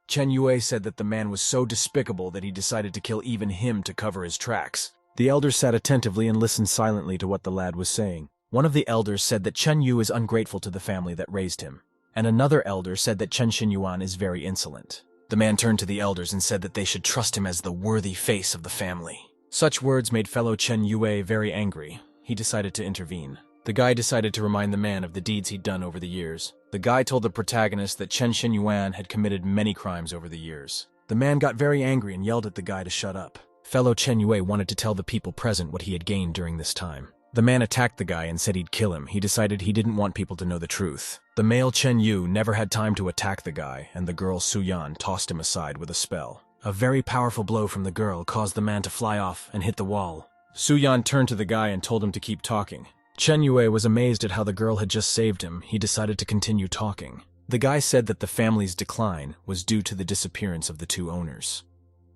Chen Yue said that the man was so despicable that he decided to kill even him to cover his tracks. The elders sat attentively and listened silently to what the lad was saying. One of the elders said that Chen Yu is ungrateful to the family that raised him, and another elder said that Chen Xinyuan is very insolent. The man turned to the elders and said that they should trust him as the worthy face of the family. Such words made fellow Chen Yue very angry. He decided to intervene. The guy decided to remind the man of the deeds he'd done over the years. The guy told the protagonist that Chen Xinyuan had committed many crimes over the years. The man got very angry and yelled at the guy to shut up. Fellow Chen Yue wanted to tell the people present what he had gained during this time. The man attacked the guy and said he'd kill him. He decided he didn't want people to know the truth. The male Chen Yu never had time to attack the guy, and the girl Su Yan tossed him aside with a spell. A very powerful blow from the girl caused the man to fly off and hit the wall. Su Yan turned to the guy and told him to keep talking. Chen Yue was amazed at how the girl had just saved him. He decided to continue talking. The guy said that the family's decline was due to the disappearance of the two owners.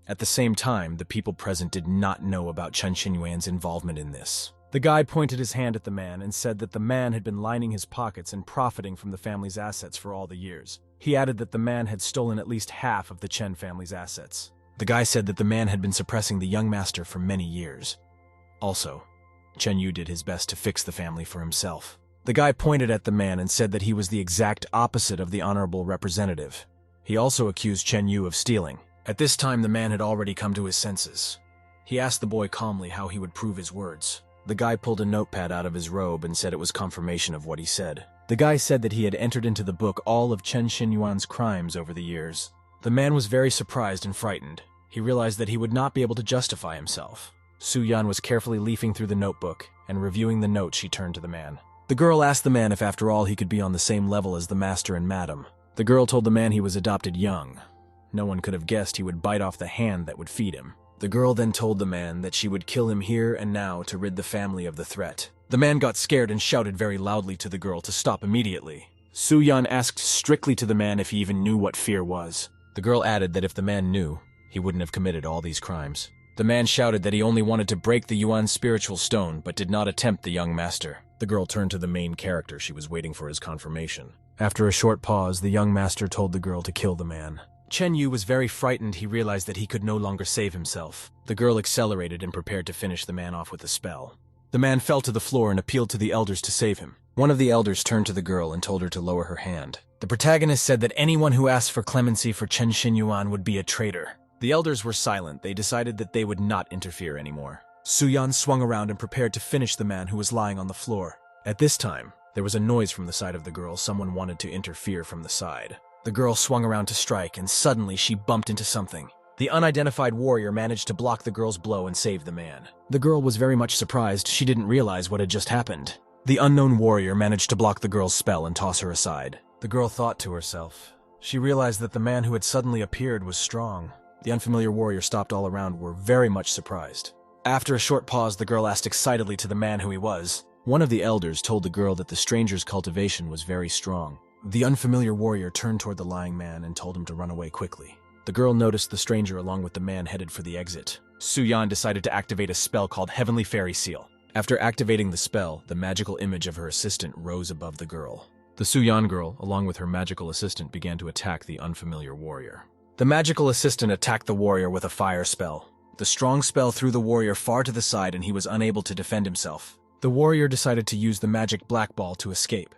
At the same time, the people present did not know about Chen Xinyuan's involvement in this. The guy pointed his hand at the man and said that the man had been lining his pockets and profiting from the family's assets for all the years. He added that the man had stolen at least half of the Chen family's assets. The guy said that the man had been suppressing the young master for many years. Also, Chen Yu did his best to fix the family for himself. The guy pointed at the man and said that he was the exact opposite of the honorable representative. He also accused Chen Yu of stealing. At this time, the man had already come to his senses. He asked the boy calmly how he would prove his words. The guy pulled a notepad out of his robe and said it was confirmation of what he said. The guy said that he had entered into the book all of Chen Xinyuan's crimes over the years. The man was very surprised and frightened. He realized that he would not be able to justify himself. Su Yan was carefully leafing through the notebook, and reviewing the notes she turned to the man. The girl asked the man if after all he could be on the same level as the master and madam. The girl told the man he was adopted young. No one could have guessed he would bite off the hand that would feed him. The girl then told the man that she would kill him here and now to rid the family of the threat. The man got scared and shouted very loudly to the girl to stop immediately. Su Yan asked strictly to the man if he even knew what fear was. The girl added that if the man knew, he wouldn't have committed all these crimes. The man shouted that he only wanted to break the Yuan's spiritual stone, but did not attempt the young master. The girl turned to the main character. She was waiting for his confirmation. After a short pause, the young master told the girl to kill the man. Chen Yu was very frightened. He realized that he could no longer save himself. The girl accelerated and prepared to finish the man off with a spell. The man fell to the floor and appealed to the elders to save him. One of the elders turned to the girl and told her to lower her hand. The protagonist said that anyone who asked for clemency for Chen Xinyuan would be a traitor. The elders were silent. They decided that they would not interfere anymore. Su Yan swung around and prepared to finish the man who was lying on the floor. At this time, there was a noise from the side of the girl. Someone wanted to interfere from the side. The girl swung around to strike, and suddenly she bumped into something. The unidentified warrior managed to block the girl's blow and save the man. The girl was very much surprised. She didn't realize what had just happened. The unknown warrior managed to block the girl's spell and toss her aside. The girl thought to herself. She realized that the man who had suddenly appeared was strong. The unfamiliar warrior stopped all around, were very much surprised. After a short pause, the girl asked excitedly to the man who he was. One of the elders told the girl that the stranger's cultivation was very strong. The unfamiliar warrior turned toward the lying man and told him to run away quickly. The girl noticed the stranger along with the man headed for the exit. Su Yan decided to activate a spell called Heavenly Fairy Seal. After activating the spell, the magical image of her assistant rose above the girl. The Su Yan girl, along with her magical assistant, began to attack the unfamiliar warrior. The magical assistant attacked the warrior with a fire spell. The strong spell threw the warrior far to the side and he was unable to defend himself. The warrior decided to use the magic black ball to escape.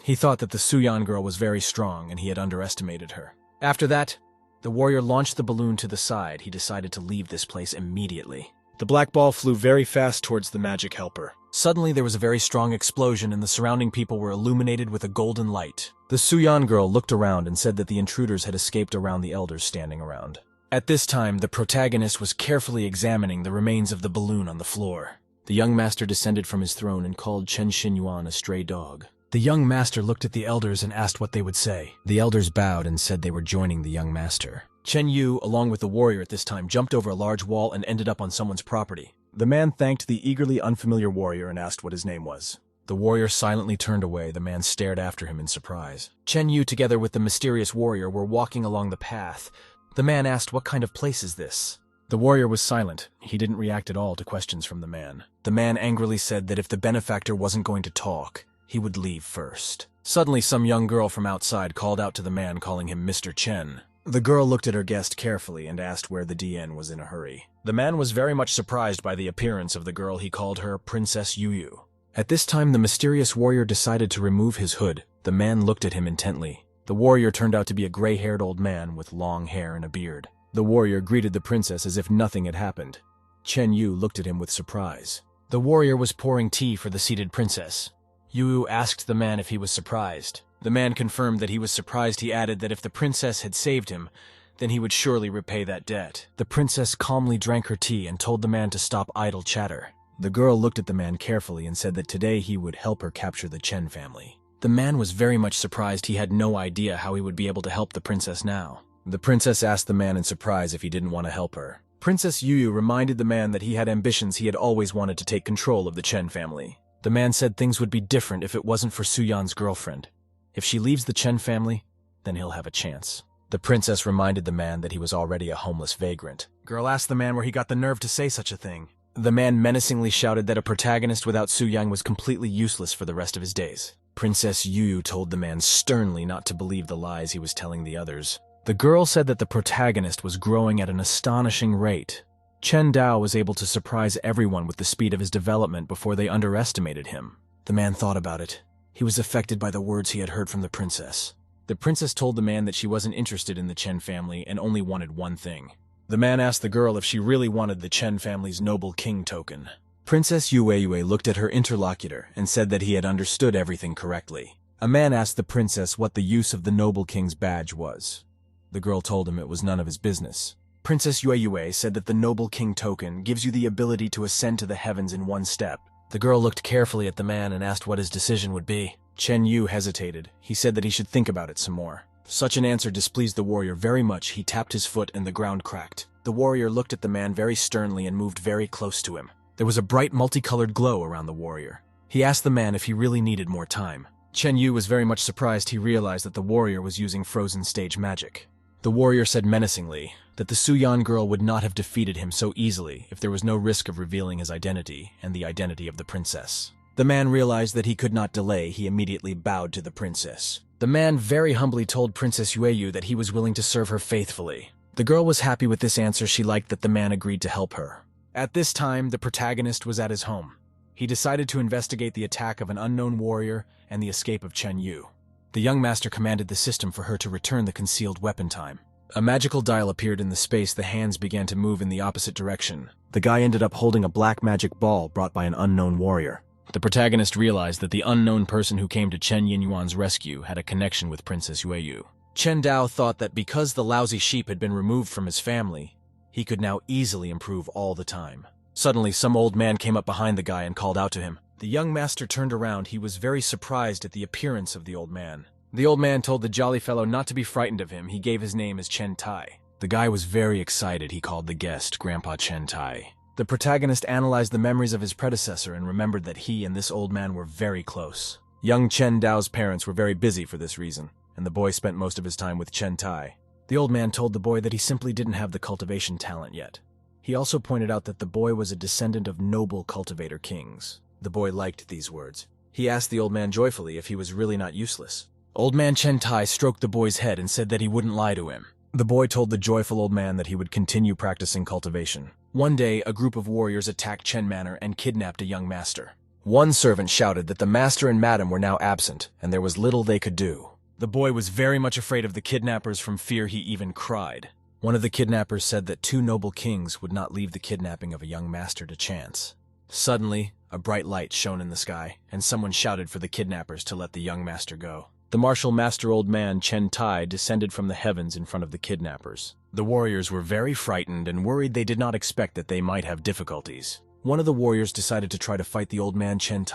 He thought that the Su Yan girl was very strong and he had underestimated her. After that, the warrior launched the balloon to the side. He decided to leave this place immediately. The black ball flew very fast towards the magic helper. Suddenly there was a very strong explosion and the surrounding people were illuminated with a golden light. The Su Yan girl looked around and said that the intruders had escaped around the elders standing around. At this time, the protagonist was carefully examining the remains of the balloon on the floor. The young master descended from his throne and called Chen Xinyuan a stray dog. The young master looked at the elders and asked what they would say. The elders bowed and said they were joining the young master. Chen Yu, along with the warrior at this time, jumped over a large wall and ended up on someone's property. The man thanked the eagerly unfamiliar warrior and asked what his name was. The warrior silently turned away. The man stared after him in surprise. Chen Yu, together with the mysterious warrior, were walking along the path. The man asked, "What kind of place is this?" The warrior was silent. He didn't react at all to questions from the man. The man angrily said that if the benefactor wasn't going to talk, he would leave first. Suddenly, some young girl from outside called out to the man, calling him Mr. Chen. The girl looked at her guest carefully and asked where the DN was in a hurry. The man was very much surprised by the appearance of the girl. He called her Princess Yu. At this time, the mysterious warrior decided to remove his hood. The man looked at him intently. The warrior turned out to be a gray-haired old man with long hair and a beard. The warrior greeted the princess as if nothing had happened. Chen Yu looked at him with surprise. The warrior was pouring tea for the seated princess. Yu asked the man if he was surprised. The man confirmed that he was surprised. He added that if the princess had saved him, then he would surely repay that debt. The princess calmly drank her tea and told the man to stop idle chatter. The girl looked at the man carefully and said that today he would help her capture the Chen family. The man was very much surprised. He had no idea how he would be able to help the princess now. The princess asked the man in surprise if he didn't want to help her. Princess Yu reminded the man that he had ambitions. He had always wanted to take control of the Chen family. The man said things would be different if it wasn't for Suyan's girlfriend. If she leaves the Chen family, then he'll have a chance. The princess reminded the man that he was already a homeless vagrant. Girl asked the man where he got the nerve to say such a thing. The man menacingly shouted that a protagonist without Suyang was completely useless for the rest of his days. Princess Yu told the man sternly not to believe the lies he was telling the others. The girl said that the protagonist was growing at an astonishing rate. Chen Dao was able to surprise everyone with the speed of his development before they underestimated him. The man thought about it. He was affected by the words he had heard from the princess. The princess told the man that she wasn't interested in the Chen family and only wanted one thing. The man asked the girl if she really wanted the Chen family's noble king token. Princess Yue looked at her interlocutor and said that he had understood everything correctly. A man asked the princess what the use of the noble king's badge was. The girl told him it was none of his business. Princess Yue said that the noble king token gives you the ability to ascend to the heavens in one step. The girl looked carefully at the man and asked what his decision would be. Chen Yu hesitated. He said that he should think about it some more. Such an answer displeased the warrior very much. He tapped his foot and the ground cracked. The warrior looked at the man very sternly and moved very close to him. There was a bright multicolored glow around the warrior. He asked the man if he really needed more time. Chen Yu was very much surprised. He realized that the warrior was using frozen stage magic. The warrior said menacingly that the Suyan girl would not have defeated him so easily if there was no risk of revealing his identity and the identity of the princess. The man realized that he could not delay. He immediately bowed to the princess. The man very humbly told Princess Yue that he was willing to serve her faithfully. The girl was happy with this answer. She liked that the man agreed to help her. At this time, the protagonist was at his home. He decided to investigate the attack of an unknown warrior and the escape of Chen Yu. The young master commanded the system for her to return the concealed weapon time. A magical dial appeared in the space. The hands began to move in the opposite direction. The guy ended up holding a black magic ball brought by an unknown warrior. The protagonist realized that the unknown person who came to Chen Yinyuan's rescue had a connection with Princess Yue. Chen Dao thought that because the lousy sheep had been removed from his family, he could now easily improve all the time. Suddenly, some old man came up behind the guy and called out to him. The young master turned around. He was very surprised at the appearance of the old man. The old man told the jolly fellow not to be frightened of him. He gave his name as Chen Tai. The guy was very excited. He called the guest Grandpa Chen Tai. The protagonist analyzed the memories of his predecessor and remembered that he and this old man were very close. Young Chen Dao's parents were very busy for this reason, and the boy spent most of his time with Chen Tai. The old man told the boy that he simply didn't have the cultivation talent yet. He also pointed out that the boy was a descendant of noble cultivator kings. The boy liked these words. He asked the old man joyfully if he was really not useless. Old man Chen Tai stroked the boy's head and said that he wouldn't lie to him. The boy told the joyful old man that he would continue practicing cultivation. One day, a group of warriors attacked Chen Manor and kidnapped a young master. One servant shouted that the master and madam were now absent, and there was little they could do. The boy was very much afraid of the kidnappers. From fear, he even cried. One of the kidnappers said that two noble kings would not leave the kidnapping of a young master to chance. Suddenly, a bright light shone in the sky, and someone shouted for the kidnappers to let the young master go. The martial master old man Chen descended from the heavens in front of the kidnappers. The warriors were very frightened and worried. They did not expect that they might have difficulties. One of the warriors decided to try to fight the old man Chen.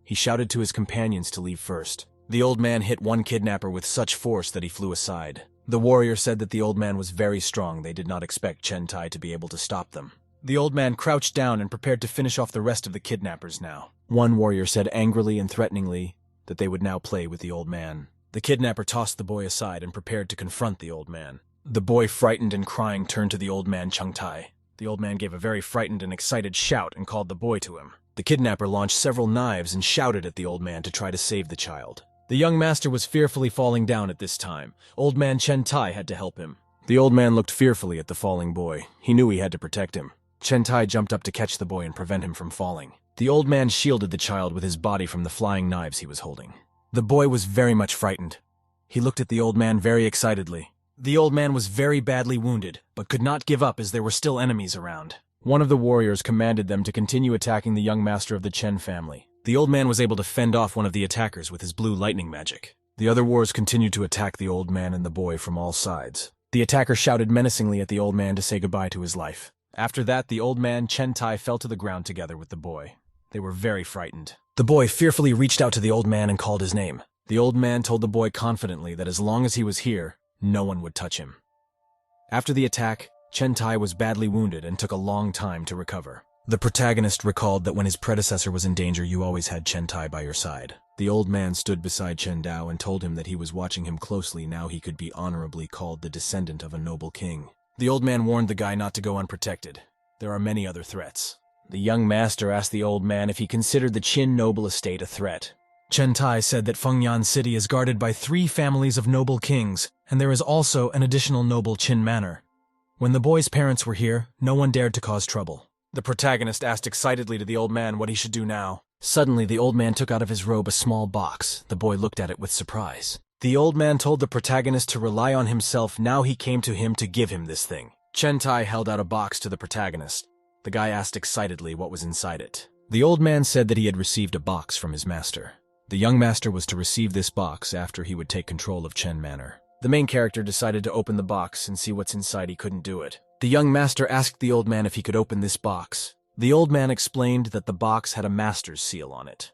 He shouted to his companions to leave first. The old man hit one kidnapper with such force that he flew aside. The warrior said that the old man was very strong. They did not expect Chen to be able to stop them. The old man crouched down and prepared to finish off the rest of the kidnappers now. One warrior said angrily and threateningly that they would now play with the old man. The kidnapper tossed the boy aside and prepared to confront the old man. The boy, frightened and crying, turned to the old man Chen. The old man gave a very frightened and excited shout and called the boy to him. The kidnapper launched several knives and shouted at the old man to try to save the child. The young master was fearfully falling down at this time. Old man Chen had to help him. The old man looked fearfully at the falling boy. He knew he had to protect him. Chen jumped up to catch the boy and prevent him from falling. The old man shielded the child with his body from the flying knives he was holding. The boy was very much frightened. He looked at the old man very excitedly. The old man was very badly wounded, but could not give up as there were still enemies around. One of the warriors commanded them to continue attacking the young master of the Chen family. The old man was able to fend off one of the attackers with his blue lightning magic. The other warriors continued to attack the old man and the boy from all sides. The attacker shouted menacingly at the old man to say goodbye to his life. After that, the old man Chen fell to the ground together with the boy. They were very frightened. The boy fearfully reached out to the old man and called his name. The old man told the boy confidently that as long as he was here, no one would touch him. After the attack, Chen was badly wounded and took a long time to recover. The protagonist recalled that when his predecessor was in danger, you always had Chen by your side. The old man stood beside Chen Dao and told him that he was watching him closely. Now he could be honorably called the descendant of a noble king. The old man warned the guy not to go unprotected. There are many other threats. The young master asked the old man if he considered the Qin noble estate a threat. Chen said that Fengyan City is guarded by 3 families of noble kings, and there is also an additional noble Qin manor. When the boy's parents were here, no one dared to cause trouble. The protagonist asked excitedly to the old man what he should do now. Suddenly, the old man took out of his robe a small box. The boy looked at it with surprise. The old man told the protagonist to rely on himself. Now he came to him to give him this thing. Chen held out a box to the protagonist. The guy asked excitedly what was inside it. The old man said that he had received a box from his master. The young master was to receive this box after he would take control of Chen Manor. The main character decided to open the box and see what's inside. He couldn't do it. The young master asked the old man if he could open this box. The old man explained that the box had a master's seal on it.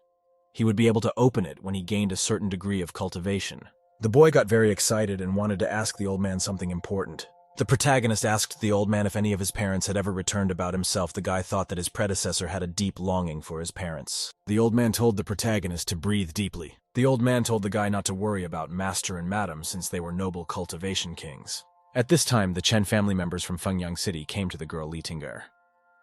He would be able to open it when he gained a certain degree of cultivation. The boy got very excited and wanted to ask the old man something important. The protagonist asked the old man if any of his parents had ever returned about himself. The guy thought that his predecessor had a deep longing for his parents. The old man told the protagonist to breathe deeply. The old man told the guy not to worry about master and madam since they were noble cultivation kings. At this time, the Chen family members from Fengyan City came to the girl Lee Tiner.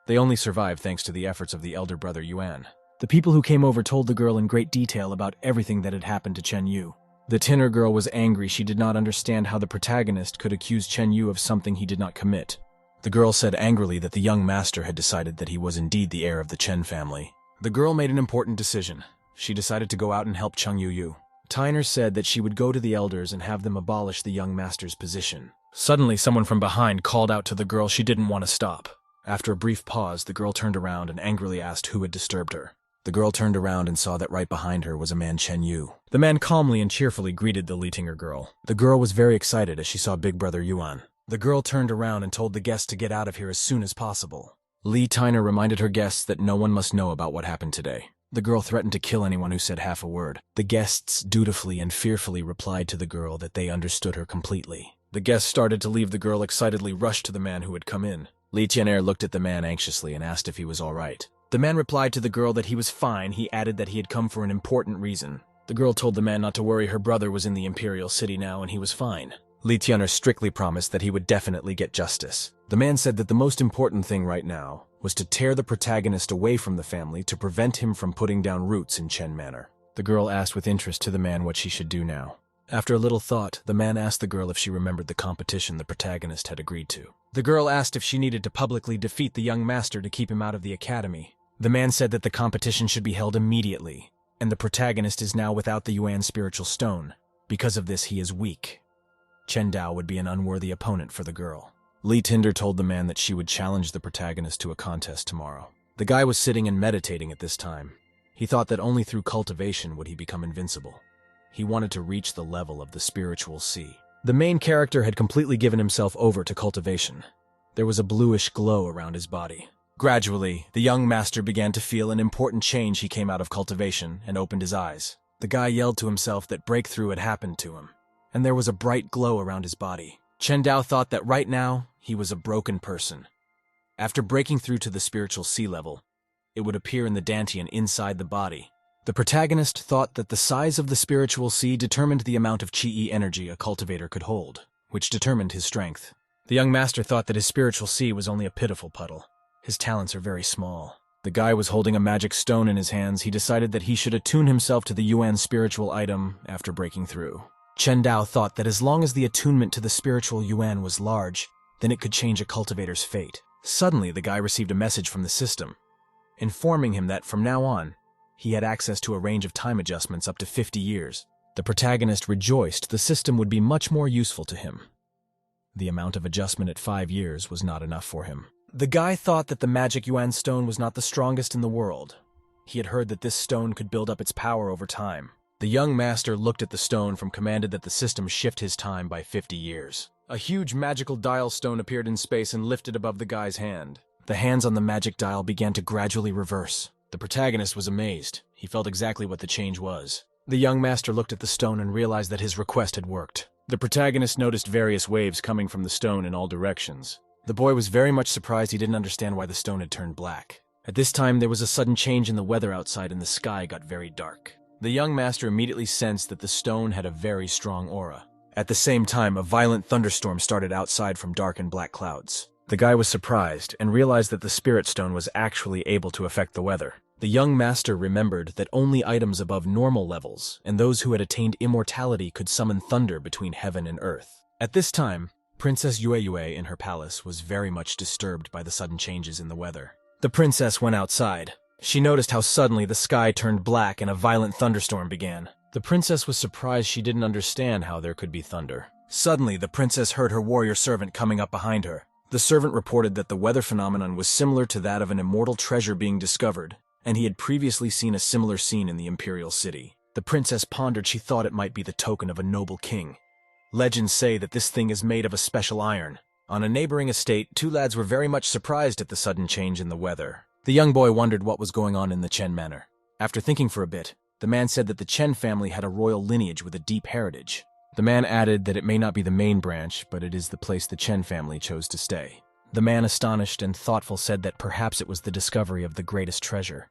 They only survived thanks to the efforts of the elder brother Yuan. The people who came over told the girl in great detail about everything that had happened to Chen Yu. The Tiner girl was angry. She did not understand how the protagonist could accuse Chen Yu of something he did not commit. The girl said angrily that the young master had decided that he was indeed the heir of the Chen family. The girl made an important decision. She decided to go out and help Chen Yu. Tiner said that she would go to the elders and have them abolish the young master's position. Suddenly, someone from behind called out to the girl. She didn't want to stop. After a brief pause, the girl turned around and angrily asked who had disturbed her. The girl turned around and saw that right behind her was a man Chen Yu. The man calmly and cheerfully greeted the Lee Tiner girl. The girl was very excited as she saw big brother Yuan. The girl turned around and told the guests to get out of here as soon as possible. Lee Tiner reminded her guests that no one must know about what happened today. The girl threatened to kill anyone who said half a word. The guests dutifully and fearfully replied to the girl that they understood her completely. The guests started to leave. The girl excitedly rushed to the man who had come in. Lee Tiner looked at the man anxiously and asked if he was all right. The man replied to the girl that he was fine. He added that he had come for an important reason. The girl told the man not to worry. Her brother was in the Imperial City now and he was fine. Lee Tiner strictly promised that he would definitely get justice. The man said that the most important thing right now was to tear the protagonist away from the family to prevent him from putting down roots in Chen Manor. The girl asked with interest to the man what she should do now. After a little thought, the man asked the girl if she remembered the competition the protagonist had agreed to. The girl asked if she needed to publicly defeat the young master to keep him out of the academy. The man said that the competition should be held immediately, and the protagonist is now without the Yuan spiritual stone. Because of this, he is weak. Chen Dao would be an unworthy opponent for the girl. Lee Tiner told the man that she would challenge the protagonist to a contest tomorrow. The guy was sitting and meditating at this time. He thought that only through cultivation would he become invincible. He wanted to reach the level of the spiritual sea. The main character had completely given himself over to cultivation. There was a bluish glow around his body. Gradually, the young master began to feel an important change. He came out of cultivation and opened his eyes. The guy yelled to himself that breakthrough had happened to him, and there was a bright glow around his body. Chen thought that right now, he was a broken person. After breaking through to the spiritual sea level, it would appear in the dantian inside the body. The protagonist thought that the size of the spiritual sea determined the amount of chi energy a cultivator could hold, which determined his strength. The young master thought that his spiritual sea was only a pitiful puddle. His talents are very small. The guy was holding a magic stone in his hands. He decided that he should attune himself to the Yuan spiritual item after breaking through. Chen thought that as long as the attunement to the spiritual Yuan was large, then it could change a cultivator's fate. Suddenly, the guy received a message from the system, informing him that from now on, he had access to a range of time adjustments up to 50 years. The protagonist rejoiced the system would be much more useful to him. The amount of adjustment at 5 years was not enough for him. The guy thought that the magic Yuan stone was not the strongest in the world. He had heard that this stone could build up its power over time. The young master looked at the stone and commanded that the system shift his time by 50 years. A huge magical dial stone appeared in space and lifted above the guy's hand. The hands on the magic dial began to gradually reverse. The protagonist was amazed. He felt exactly what the change was. The young master looked at the stone and realized that his request had worked. The protagonist noticed various waves coming from the stone in all directions. The boy was very much surprised. He didn't understand why the stone had turned black. At this time, there was a sudden change in the weather outside and the sky got very dark. The young master immediately sensed that the stone had a very strong aura. At the same time, a violent thunderstorm started outside from dark and black clouds. The guy was surprised and realized that the spirit stone was actually able to affect the weather. The young master remembered that only items above normal levels and those who had attained immortality could summon thunder between heaven and earth. At this time, Princess Yue in her palace was very much disturbed by the sudden changes in the weather. The princess went outside. She noticed how suddenly the sky turned black and a violent thunderstorm began. The princess was surprised. She didn't understand how there could be thunder. Suddenly, the princess heard her warrior servant coming up behind her. The servant reported that the weather phenomenon was similar to that of an immortal treasure being discovered, and he had previously seen a similar scene in the imperial city. The princess pondered. She thought it might be the token of a noble king. Legends say that this thing is made of a special iron. On a neighboring estate, 2 lads were very much surprised at the sudden change in the weather. The young boy wondered what was going on in the Chen manor. After thinking for a bit, the man said that the Chen family had a royal lineage with a deep heritage. The man added that it may not be the main branch, but it is the place the Chen family chose to stay. The man, astonished and thoughtful, said that perhaps it was the discovery of the greatest treasure.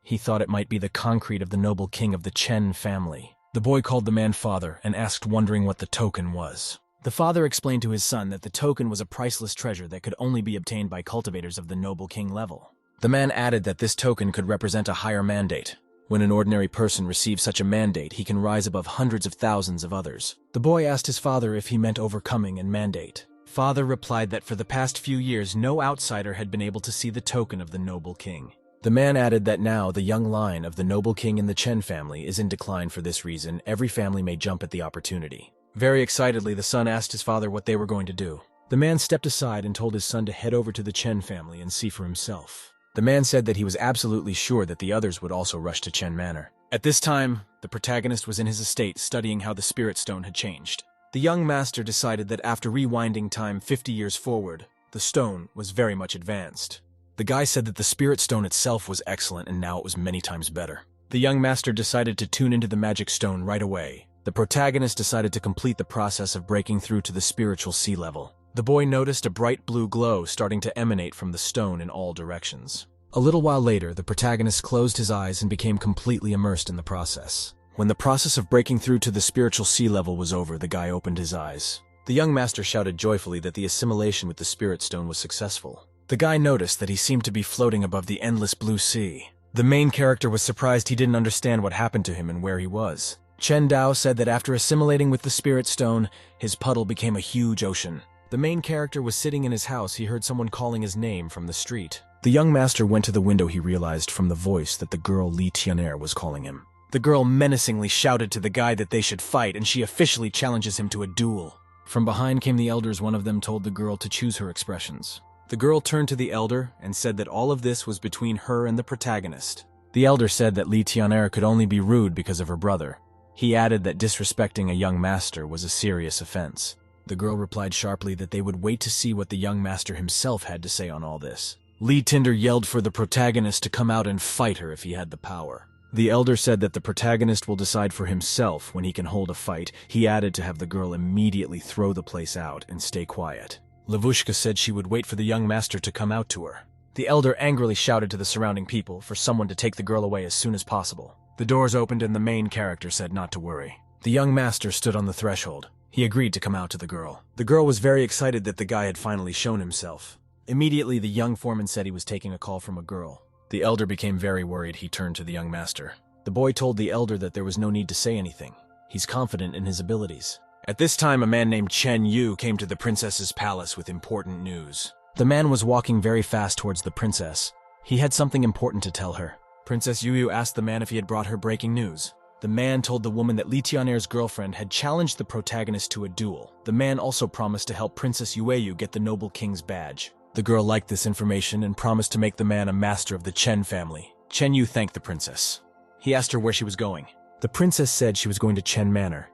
He thought it might be the concrete of the noble king of the Chen family. The boy called the man father and asked, wondering what the token was. The father explained to his son that the token was a priceless treasure that could only be obtained by cultivators of the noble king level. The man added that this token could represent a higher mandate. When an ordinary person receives such a mandate, he can rise above hundreds of thousands of others. The boy asked his father if he meant overcoming and mandate. Father replied that for the past few years, no outsider had been able to see the token of the noble king. The man added that now the young line of the noble king in the Chen family is in decline. For this reason, every family may jump at the opportunity. Very excitedly, the son asked his father what they were going to do. The man stepped aside and told his son to head over to the Chen family and see for himself. The man said that he was absolutely sure that the others would also rush to Chen Manor. At this time, the protagonist was in his estate studying how the spirit stone had changed. The young master decided that after rewinding time 50 years forward, the stone was very much advanced. The guy said that the spirit stone itself was excellent and now it was many times better. The young master decided to tune into the magic stone right away. The protagonist decided to complete the process of breaking through to the spiritual sea level. The boy noticed a bright blue glow starting to emanate from the stone in all directions. A little while later, the protagonist closed his eyes and became completely immersed in the process. When the process of breaking through to the spiritual sea level was over, the guy opened his eyes. The young master shouted joyfully that the assimilation with the spirit stone was successful. The guy noticed that he seemed to be floating above the endless blue sea. The main character was surprised. He didn't understand what happened to him and where he was. Chen said that after assimilating with the spirit stone, his puddle became a huge ocean. The main character was sitting in his house. He heard someone calling his name from the street. The young master went to the window. He realized from the voice that the girl Lee Tiner was calling him. The girl menacingly shouted to the guy that they should fight, and she officially challenges him to a duel. From behind came the elders. One of them told the girl to choose her expressions. The girl turned to the elder and said that all of this was between her and the protagonist. The elder said that Lee Tiner could only be rude because of her brother. He added that disrespecting a young master was a serious offense. The girl replied sharply that they would wait to see what the young master himself had to say on all this. Lee Tiner yelled for the protagonist to come out and fight her if he had the power. The elder said that the protagonist will decide for himself when he can hold a fight. He added to have the girl immediately throw the place out and stay quiet. Lavushka said she would wait for the young master to come out to her. The elder angrily shouted to the surrounding people for someone to take the girl away as soon as possible. The doors opened and the main character said not to worry. The young master stood on the threshold. He agreed to come out to the girl. The girl was very excited that the guy had finally shown himself. Immediately, the young foreman said he was taking a call from a girl. The elder became very worried. He turned to the young master. The boy told the elder that there was no need to say anything. He's confident in his abilities. At this time, a man named Chen came to the princess's palace with important news. The man was walking very fast towards the princess. He had something important to tell her. Princess Yu asked the man if he had brought her breaking news. The man told the woman that Lee Tiner's girlfriend had challenged the protagonist to a duel. The man also promised to help Princess Yu get the noble king's badge. The girl liked this information and promised to make the man a master of the Chen family. Chen Yu thanked the princess. He asked her where she was going. The princess said she was going to Chen Manor.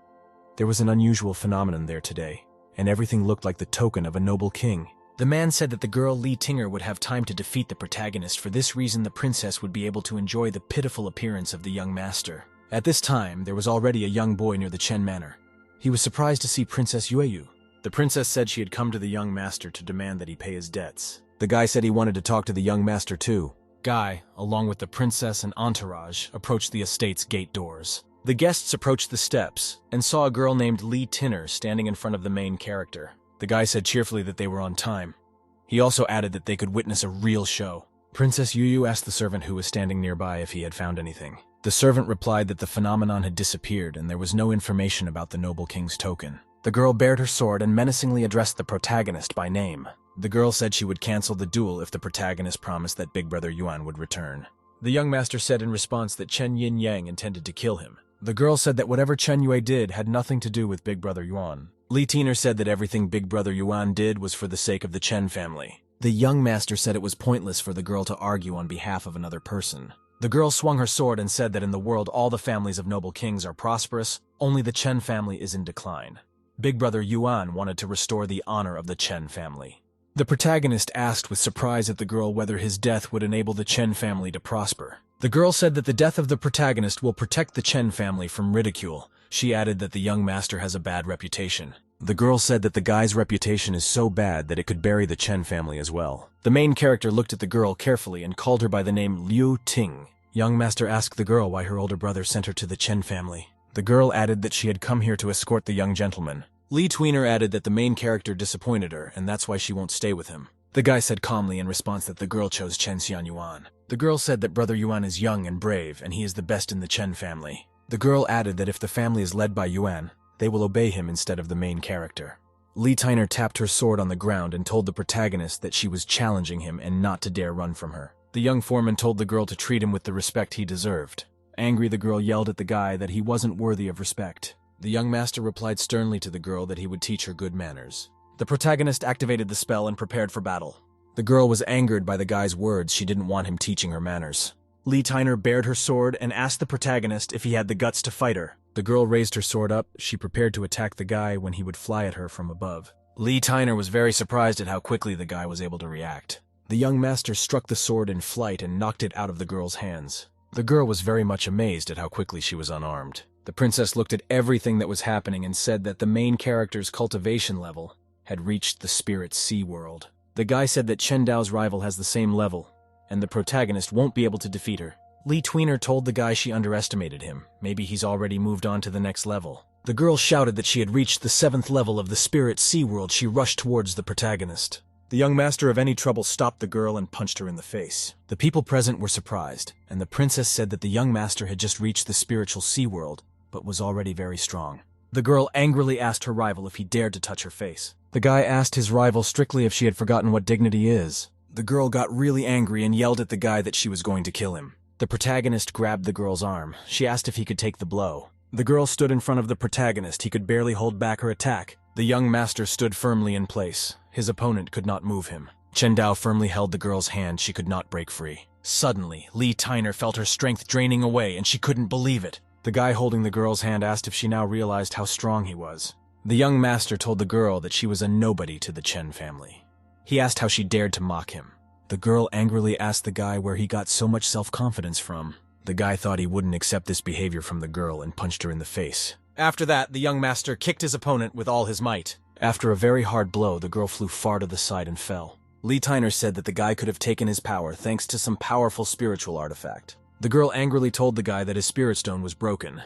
There was an unusual phenomenon there today, and everything looked like the token of a noble king. The man said that the girl Lee Tiner would have time to defeat the protagonist. For this reason, the princess would be able to enjoy the pitiful appearance of the young master. At this time, there was already a young boy near the Chen Manor. He was surprised to see Princess Yu. The princess said she had come to the young master to demand that he pay his debts. The guy said he wanted to talk to the young master too. Guy, along with the princess and entourage, approached the estate's gate doors. The guests approached the steps and saw a girl named Lee Tiner standing in front of the main character. The guy said cheerfully that they were on time. He also added that they could witness a real show. Princess Yu asked the servant who was standing nearby if he had found anything. The servant replied that the phenomenon had disappeared and there was no information about the noble king's token. The girl bared her sword and menacingly addressed the protagonist by name. The girl said she would cancel the duel if the protagonist promised that Big Brother Yuan would return. The young master said in response that Chen Yin-yang intended to kill him. The girl said that whatever Chen Yue did had nothing to do with Big Brother Yuan. Lee Tiner said that everything Big Brother Yuan did was for the sake of the Chen family. The young master said it was pointless for the girl to argue on behalf of another person. The girl swung her sword and said that in the world all the families of noble kings are prosperous, only the Chen family is in decline. Big Brother Yuan wanted to restore the honor of the Chen family. The protagonist asked with surprise at the girl whether his death would enable the Chen family to prosper. The girl said that the death of the protagonist will protect the Chen family from ridicule. She added that the young master has a bad reputation. The girl said that the guy's reputation is so bad that it could bury the Chen family as well. The main character looked at the girl carefully and called her by the name Liu Ting. Young master asked the girl why her older brother sent her to the Chen family. The girl added that she had come here to escort the young gentleman. Lee Tiner added that the main character disappointed her, and that's why she won't stay with him. The guy said calmly in response that the girl chose Chen Xianyuan. The girl said that Brother Yuan is young and brave, and he is the best in the Chen family. The girl added that if the family is led by Yuan, they will obey him instead of the main character. Lee Tiner tapped her sword on the ground and told the protagonist that she was challenging him and not to dare run from her. The young foreman told the girl to treat him with the respect he deserved. Angry, the girl yelled at the guy that he wasn't worthy of respect. The young master replied sternly to the girl that he would teach her good manners. The protagonist activated the spell and prepared for battle. The girl was angered by the guy's words. She didn't want him teaching her manners. Lee Tiner bared her sword and asked the protagonist if he had the guts to fight her. The girl raised her sword up. She prepared to attack the guy when he would fly at her from above. Lee Tiner was very surprised at how quickly the guy was able to react. The young master struck the sword in flight and knocked it out of the girl's hands. The girl was very much amazed at how quickly she was unarmed. The princess looked at everything that was happening and said that the main character's cultivation level had reached the spirit sea world. The guy said that Chen Dao's rival has the same level, and the protagonist won't be able to defeat her. Lee Tiner told the guy she underestimated him. Maybe he's already moved on to the next level. The girl shouted that she had reached the 7th level of the spirit sea world. She rushed towards the protagonist. The young master of any trouble stopped the girl and punched her in the face. The people present were surprised, and the princess said that the young master had just reached the spiritual sea world, but was already very strong. The girl angrily asked her rival if he dared to touch her face. The guy asked his rival strictly if she had forgotten what dignity is. The girl got really angry and yelled at the guy that she was going to kill him. The protagonist grabbed the girl's arm. She asked if he could take the blow. The girl stood in front of the protagonist. He could barely hold back her attack. The young master stood firmly in place. His opponent could not move him. Chen Dao firmly held the girl's hand. She could not break free. Suddenly, Lee Tiner felt her strength draining away, and she couldn't believe it. The guy holding the girl's hand asked if she now realized how strong he was. The young master told the girl that she was a nobody to the Chen family. He asked how she dared to mock him. The girl angrily asked the guy where he got so much self-confidence from. The guy thought he wouldn't accept this behavior from the girl and punched her in the face. After that, the young master kicked his opponent with all his might. After a very hard blow, the girl flew far to the side and fell. Lee Tiner said that the guy could have taken his power thanks to some powerful spiritual artifact. The girl angrily told the guy that his spirit stone was broken.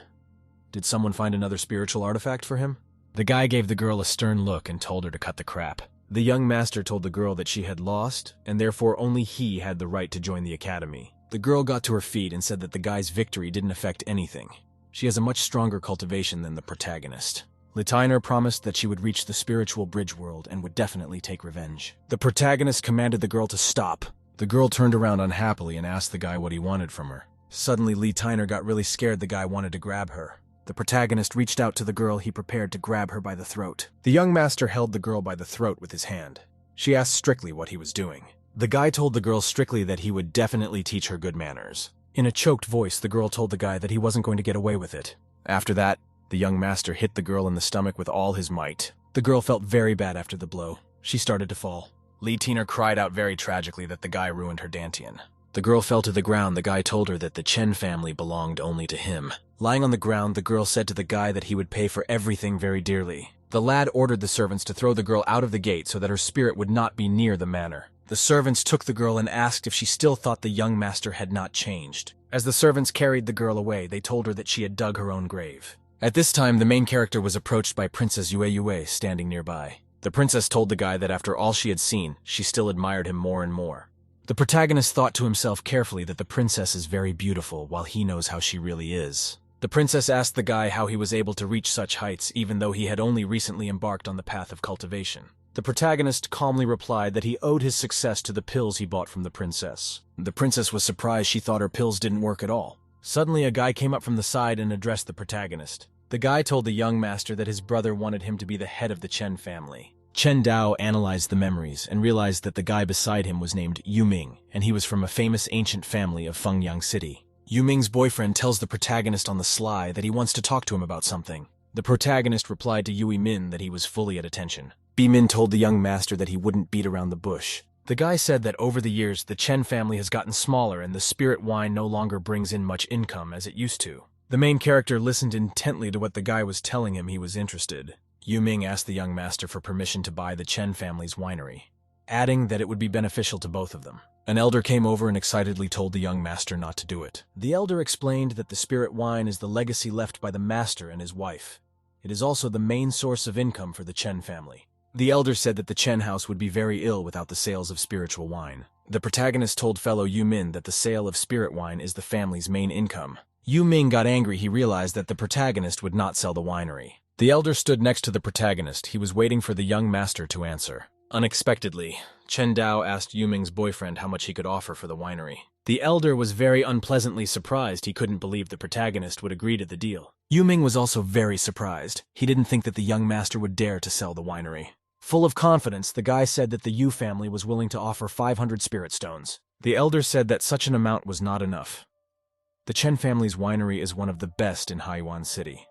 Did someone find another spiritual artifact for him? The guy gave the girl a stern look and told her to cut the crap. The young master told the girl that she had lost, and therefore only he had the right to join the academy. The girl got to her feet and said that the guy's victory didn't affect anything. She has a much stronger cultivation than the protagonist. Lee Tiner promised that she would reach the spiritual bridge world and would definitely take revenge. The protagonist commanded the girl to stop. The girl turned around unhappily and asked the guy what he wanted from her. Suddenly, Lee Tiner got really scared the guy wanted to grab her. The protagonist reached out to the girl he prepared to grab her by the throat. The young master held the girl by the throat with his hand. She asked strictly what he was doing. The guy told the girl strictly that he would definitely teach her good manners. In a choked voice, the girl told the guy that he wasn't going to get away with it. After that, the young master hit the girl in the stomach with all his might. The girl felt very bad after the blow. She started to fall. Lee Tiner cried out very tragically that the guy ruined her dantian. The girl fell to the ground. The guy told her that the Chen family belonged only to him. Lying on the ground, the girl said to the guy that he would pay for everything very dearly. The lad ordered the servants to throw the girl out of the gate so that her spirit would not be near the manor. The servants took the girl and asked if she still thought the young master had not changed. As the servants carried the girl away, they told her that she had dug her own grave. At this time, the main character was approached by Princess Yue standing nearby. The princess told the guy that after all she had seen, she still admired him more and more. The protagonist thought to himself carefully that the princess is very beautiful while he knows how she really is. The princess asked the guy how he was able to reach such heights even though he had only recently embarked on the path of cultivation. The protagonist calmly replied that he owed his success to the pills he bought from the princess. The princess was surprised. She thought her pills didn't work at all. Suddenly, a guy came up from the side and addressed the protagonist. The guy told the young master that his brother wanted him to be the head of the Chen family. Chen Dao analyzed the memories and realized that the guy beside him was named Yu Ming, and he was from a famous ancient family of Fengyang City. Yu Ming's boyfriend tells the protagonist on the sly that he wants to talk to him about something. The protagonist replied to Yui Min that he was fully at attention. Bi Min told the young master that he wouldn't beat around the bush. The guy said that over the years, the Chen family has gotten smaller and the spirit wine no longer brings in much income as it used to. The main character listened intently to what the guy was telling him. He was interested. Yu Ming asked the young master for permission to buy the Chen family's winery, adding that it would be beneficial to both of them. An elder came over and excitedly told the young master not to do it. The elder explained that the spirit wine is the legacy left by the master and his wife. It is also the main source of income for the Chen family. The elder said that the Chen house would be very ill without the sales of spiritual wine. The protagonist told fellow Yu Min that the sale of spirit wine is the family's main income. Yu Ming got angry. He realized that the protagonist would not sell the winery. The elder stood next to the protagonist. He was waiting for the young master to answer. Unexpectedly, Chen Dao asked Yu Ming's boyfriend how much he could offer for the winery. The elder was very unpleasantly surprised. He couldn't believe the protagonist would agree to the deal. Yu Ming was also very surprised. He didn't think that the young master would dare to sell the winery. Full of confidence, the guy said that the Yu family was willing to offer 500 spirit stones. The elder said that such an amount was not enough. The Chen family's winery is one of the best in Haiwan City.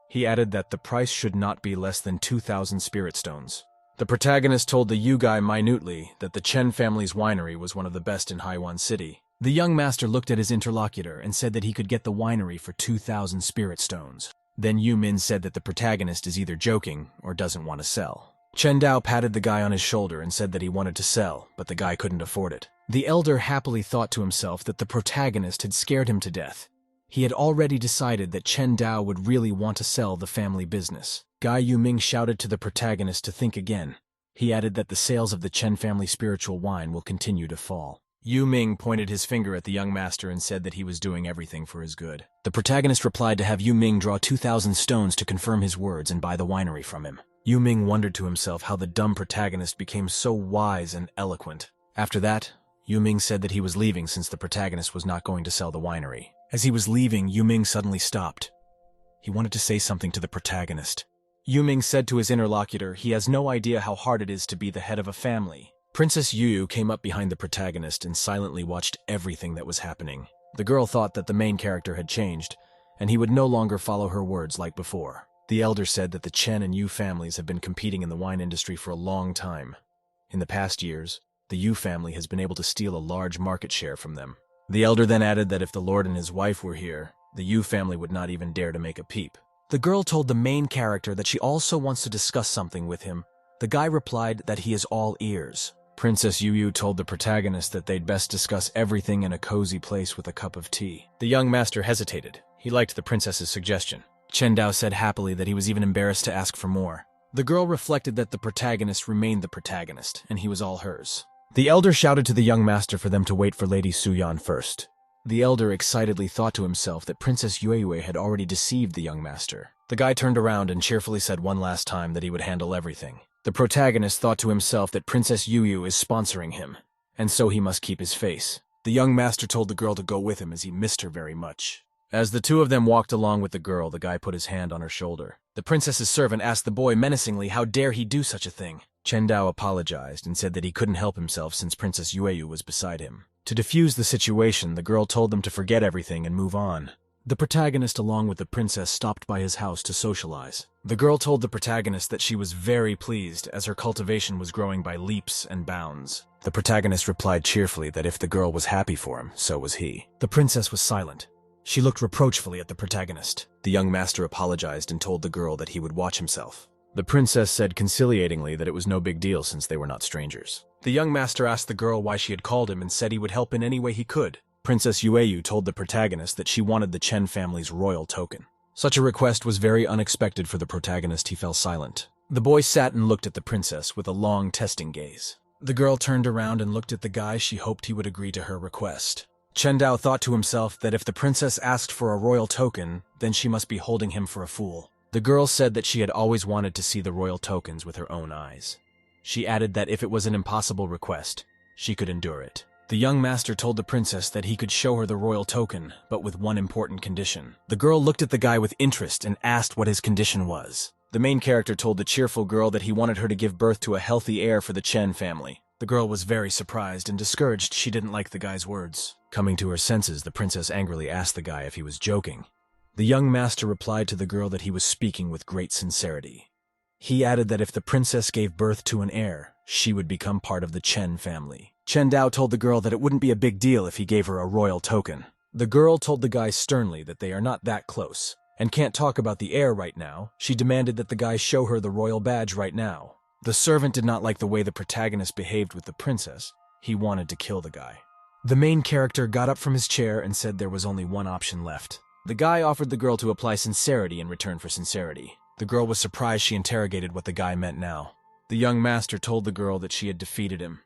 He added that the price should not be less than 2,000 spirit stones. The protagonist told the Yu guy minutely that the Chen family's winery was one of the best in Haiwan City. The young master looked at his interlocutor and said that he could get the winery for 2,000 spirit stones. Then Yu Min said that the protagonist is either joking or doesn't want to sell. Chen Dao patted the guy on his shoulder and said that he wanted to sell, but the guy couldn't afford it. The elder happily thought to himself that the protagonist had scared him to death. He had already decided that Chen Dao would really want to sell the family business. Guy Yu Ming shouted to the protagonist to think again. He added that the sales of the Chen family spiritual wine will continue to fall. Yu Ming pointed his finger at the young master and said that he was doing everything for his good. The protagonist replied to have Yu Ming draw 2,000 stones to confirm his words and buy the winery from him. Yu Ming wondered to himself how the dumb protagonist became so wise and eloquent. After that, Yu Ming said that he was leaving since the protagonist was not going to sell the winery. As he was leaving, Yu Ming suddenly stopped. He wanted to say something to the protagonist. Yu Ming said to his interlocutor, he has no idea how hard it is to be the head of a family. Princess Yu came up behind the protagonist and silently watched everything that was happening. The girl thought that the main character had changed, and he would no longer follow her words like before. The elder said that the Chen and Yu families have been competing in the wine industry for a long time. In the past years, the Yu family has been able to steal a large market share from them. The elder then added that if the lord and his wife were here, the Yu family would not even dare to make a peep. The girl told the main character that she also wants to discuss something with him. The guy replied that he is all ears. Princess Yu told the protagonist that they'd best discuss everything in a cozy place with a cup of tea. The young master hesitated. He liked the princess's suggestion. Chen Dao said happily that he was even embarrassed to ask for more. The girl reflected that the protagonist remained the protagonist, and he was all hers. The elder shouted to the young master for them to wait for Lady Suyan first. The elder excitedly thought to himself that Princess Yue had already deceived the young master. The guy turned around and cheerfully said one last time that he would handle everything. The protagonist thought to himself that Princess Yu is sponsoring him, and so he must keep his face. The young master told the girl to go with him as he missed her very much. As the two of them walked along with the girl, the guy put his hand on her shoulder. The princess's servant asked the boy menacingly how dare he do such a thing. Chen Dao apologized and said that he couldn't help himself since Princess Yue was beside him. To defuse the situation, the girl told them to forget everything and move on. The protagonist along with the princess stopped by his house to socialize. The girl told the protagonist that she was very pleased as her cultivation was growing by leaps and bounds. The protagonist replied cheerfully that if the girl was happy for him, so was he. The princess was silent. She looked reproachfully at the protagonist. The young master apologized and told the girl that he would watch himself. The princess said conciliatingly that it was no big deal since they were not strangers. The young master asked the girl why she had called him and said he would help in any way he could. Princess Yue told the protagonist that she wanted the Chen family's royal token. Such a request was very unexpected for the protagonist. He fell silent. The boy sat and looked at the princess with a long testing gaze. The girl turned around and looked at the guy. She hoped he would agree to her request. Chen Dao thought to himself that if the princess asked for a royal token, then she must be holding him for a fool. The girl said that she had always wanted to see the royal tokens with her own eyes. She added that if it was an impossible request, she could endure it. The young master told the princess that he could show her the royal token, but with one important condition. The girl looked at the guy with interest and asked what his condition was. The main character told the cheerful girl that he wanted her to give birth to a healthy heir for the Chen family. The girl was very surprised and discouraged. She didn't like the guy's words. Coming to her senses, the princess angrily asked the guy if he was joking. The young master replied to the girl that he was speaking with great sincerity. He added that if the princess gave birth to an heir, she would become part of the Chen family. Chen Dao told the girl that it wouldn't be a big deal if he gave her a royal token. The girl told the guy sternly that they are not that close, and can't talk about the heir right now. She demanded that the guy show her the royal badge right now. The servant did not like the way the protagonist behaved with the princess. He wanted to kill the guy. The main character got up from his chair and said there was only one option left. The guy offered the girl to apply sincerity in return for sincerity. The girl was surprised. She interrogated what the guy meant now. The young master told the girl that she had defeated him.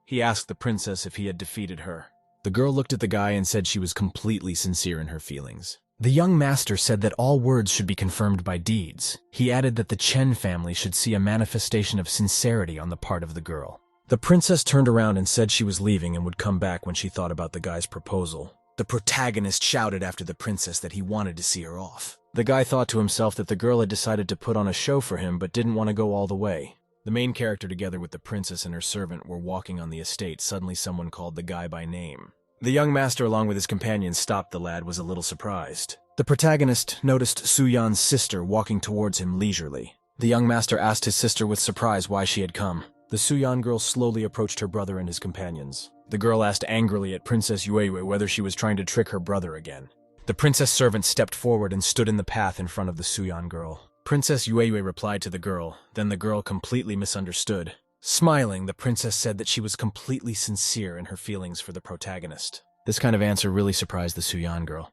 He asked the princess if he had defeated her. The girl looked at the guy and said she was completely sincere in her feelings. The young master said that all words should be confirmed by deeds. He added that the Chen family should see a manifestation of sincerity on the part of the girl. The princess turned around and said she was leaving and would come back when she thought about the guy's proposal. The protagonist shouted after the princess that he wanted to see her off. The guy thought to himself that the girl had decided to put on a show for him but didn't want to go all the way. The main character together with the princess and her servant were walking on the estate. Suddenly someone called the guy by name. The young master along with his companions stopped. The lad was a little surprised. The protagonist noticed Suyan's sister walking towards him leisurely. The young master asked his sister with surprise why she had come. The Suyan girl slowly approached her brother and his companions. The girl asked angrily at Princess Yue whether she was trying to trick her brother again. The princess servant stepped forward and stood in the path in front of the Suyan girl. Princess Yue replied to the girl, then the girl completely misunderstood. Smiling, the princess said that she was completely sincere in her feelings for the protagonist. This kind of answer really surprised the Suyan girl.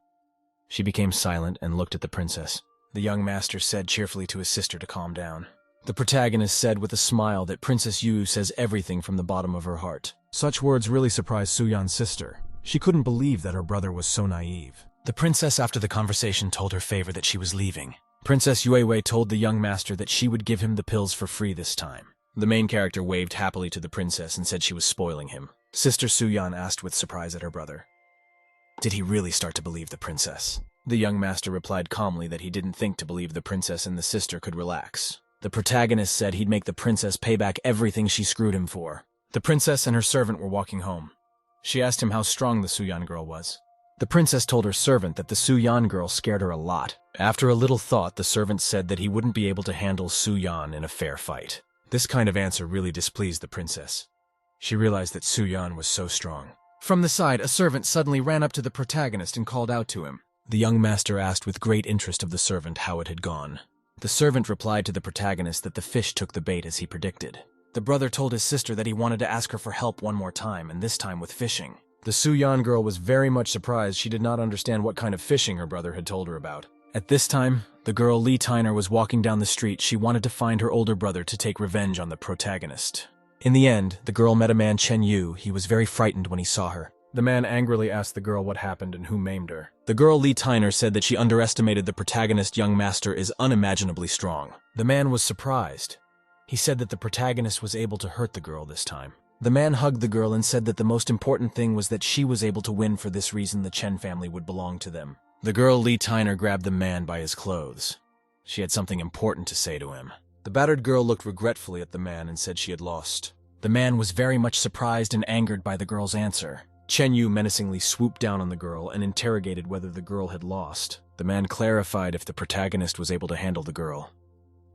She became silent and looked at the princess. The young master said cheerfully to his sister to calm down. The protagonist said with a smile that Princess Yu says everything from the bottom of her heart. Such words really surprised Suyan's sister. She couldn't believe that her brother was so naive. The princess after the conversation told her favor that she was leaving. Princess Yue told the young master that she would give him the pills for free this time. The main character waved happily to the princess and said she was spoiling him. Sister Suyan asked with surprise at her brother. Did he really start to believe the princess? The young master replied calmly that he didn't think to believe the princess and the sister could relax. The protagonist said he'd make the princess pay back everything she screwed him for. The princess and her servant were walking home. She asked him how strong the Suyan girl was. The princess told her servant that the Su-yan girl scared her a lot. After a little thought, the servant said that he wouldn't be able to handle Su-yan in a fair fight. This kind of answer really displeased the princess. She realized that Su-yan was so strong. From the side, a servant suddenly ran up to the protagonist and called out to him. The young master asked with great interest of the servant how it had gone. The servant replied to the protagonist that the fish took the bait as he predicted. The brother told his sister that he wanted to ask her for help one more time, and this time with fishing. The Su-yan girl was very much surprised. She did not understand what kind of fishing her brother had told her about. At this time, the girl Lee Tiner was walking down the street. She wanted to find her older brother to take revenge on the protagonist. In the end, the girl met a man, Chen. He was very frightened when he saw her. The man angrily asked the girl what happened and who maimed her. The girl Lee Tiner said that she underestimated the protagonist. Young master is unimaginably strong. The man was surprised. He said that the protagonist was able to hurt the girl this time. The man hugged the girl and said that the most important thing was that she was able to win. For this reason, the Chen family would belong to them. The girl Lee Tiner grabbed the man by his clothes. She had something important to say to him. The battered girl looked regretfully at the man and said she had lost. The man was very much surprised and angered by the girl's answer. Chen menacingly swooped down on the girl and interrogated whether the girl had lost. The man clarified if the protagonist was able to handle the girl.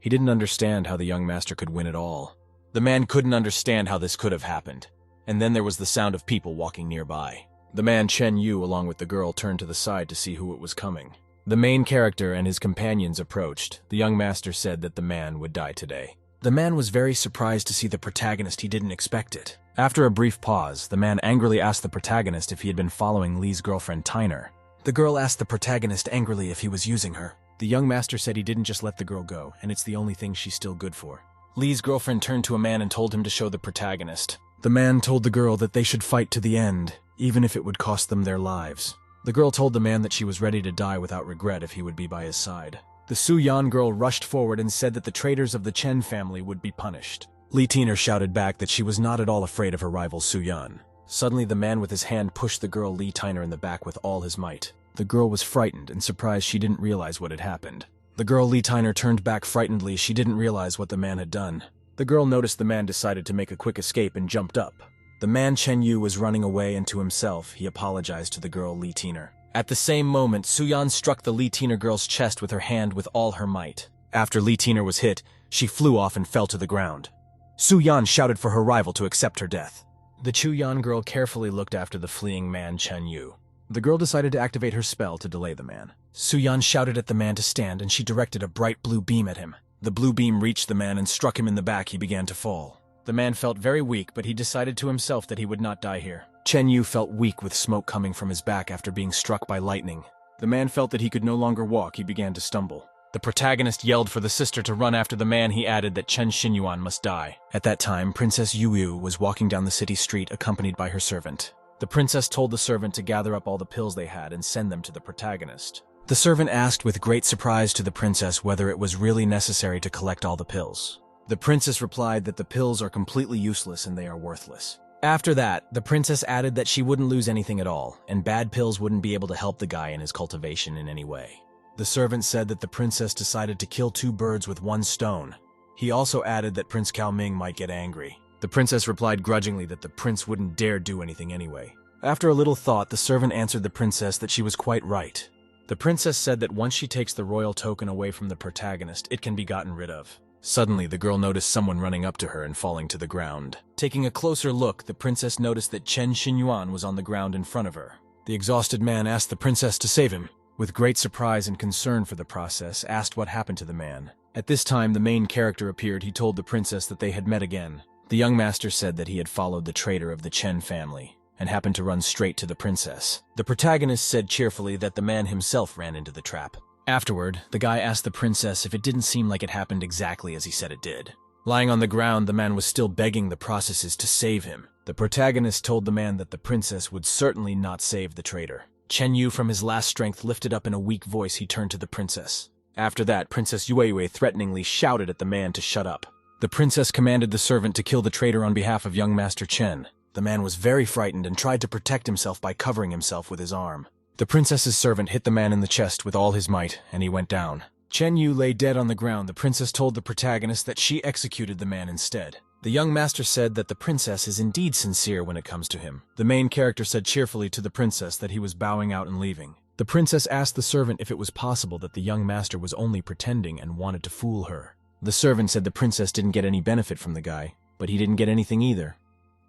He didn't understand how the young master could win at all. The man couldn't understand how this could have happened. And then there was the sound of people walking nearby. The man Chen along with the girl turned to the side to see who it was coming. The main character and his companions approached. The young master said that the man would die today. The man was very surprised to see the protagonist. He didn't expect it. After a brief pause, the man angrily asked the protagonist if he had been following Lee's girlfriend Tiner. The girl asked the protagonist angrily if he was using her. The young master said he didn't just let the girl go, and it's the only thing she's still good for. Lee's girlfriend turned to a man and told him to show the protagonist. The man told the girl that they should fight to the end, even if it would cost them their lives. The girl told the man that she was ready to die without regret if he would be by his side. The Su-yan girl rushed forward and said that the traitors of the Chen family would be punished. Lee Tiner shouted back that she was not at all afraid of her rival Su-yan. Suddenly, the man with his hand pushed the girl Lee Tiner in the back with all his might. The girl was frightened and surprised. She didn't realize what had happened. The girl Lee Tiner turned back frightenedly. She didn't realize what the man had done. The girl noticed the man decided to make a quick escape and jumped up. The man Chen was running away, and to himself, he apologized to the girl Lee Tiner. At the same moment, Su-yan struck the Lee Tiner girl's chest with her hand with all her might. After Lee Tiner was hit, she flew off and fell to the ground. Su-yan shouted for her rival to accept her death. The Chu-yan girl carefully looked after the fleeing man Chen. The girl decided to activate her spell to delay the man. Su-yan shouted at the man to stand, and she directed a bright blue beam at him. The blue beam reached the man and struck him in the back. He began to fall. The man felt very weak, but he decided to himself that he would not die here. Chen felt weak with smoke coming from his back after being struck by lightning. The man felt that he could no longer walk. He began to stumble. The protagonist yelled for the sister to run after the man. He added that Chen Xinyuan must die. At that time, Princess Yu was walking down the city street accompanied by her servant. The princess told the servant to gather up all the pills they had and send them to the protagonist. The servant asked with great surprise to the princess whether it was really necessary to collect all the pills. The princess replied that the pills are completely useless and they are worthless. After that, the princess added that she wouldn't lose anything at all, and bad pills wouldn't be able to help the guy in his cultivation in any way. The servant said that the princess decided to kill 2 birds with 1 stone. He also added that Prince Cao Ming might get angry. The princess replied grudgingly that the prince wouldn't dare do anything anyway. After a little thought, the servant answered the princess that she was quite right. The princess said that once she takes the royal token away from the protagonist, it can be gotten rid of. Suddenly, the girl noticed someone running up to her and falling to the ground. Taking a closer look, the princess noticed that Chen Xinyuan was on the ground in front of her. The exhausted man asked the princess to save him. With great surprise and concern for the process, asked what happened to the man. At this time, the main character appeared. He told the princess that they had met again. The young master said that he had followed the traitor of the Chen family and happened to run straight to the princess. The protagonist said cheerfully that the man himself ran into the trap. Afterward, the guy asked the princess if it didn't seem like it happened exactly as he said it did. Lying on the ground, the man was still begging the processes to save him. The protagonist told the man that the princess would certainly not save the traitor. Chen from his last strength lifted up in a weak voice. He turned to the princess. After that, Princess Yue threateningly shouted at the man to shut up. The princess commanded the servant to kill the traitor on behalf of young Master Chen. The man was very frightened and tried to protect himself by covering himself with his arm. The princess's servant hit the man in the chest with all his might, and he went down. Chen lay dead on the ground. The princess told the protagonist that she executed the man instead. The young master said that the princess is indeed sincere when it comes to him. The main character said cheerfully to the princess that he was bowing out and leaving. The princess asked the servant if it was possible that the young master was only pretending and wanted to fool her. The servant said the princess didn't get any benefit from the guy, but he didn't get anything either.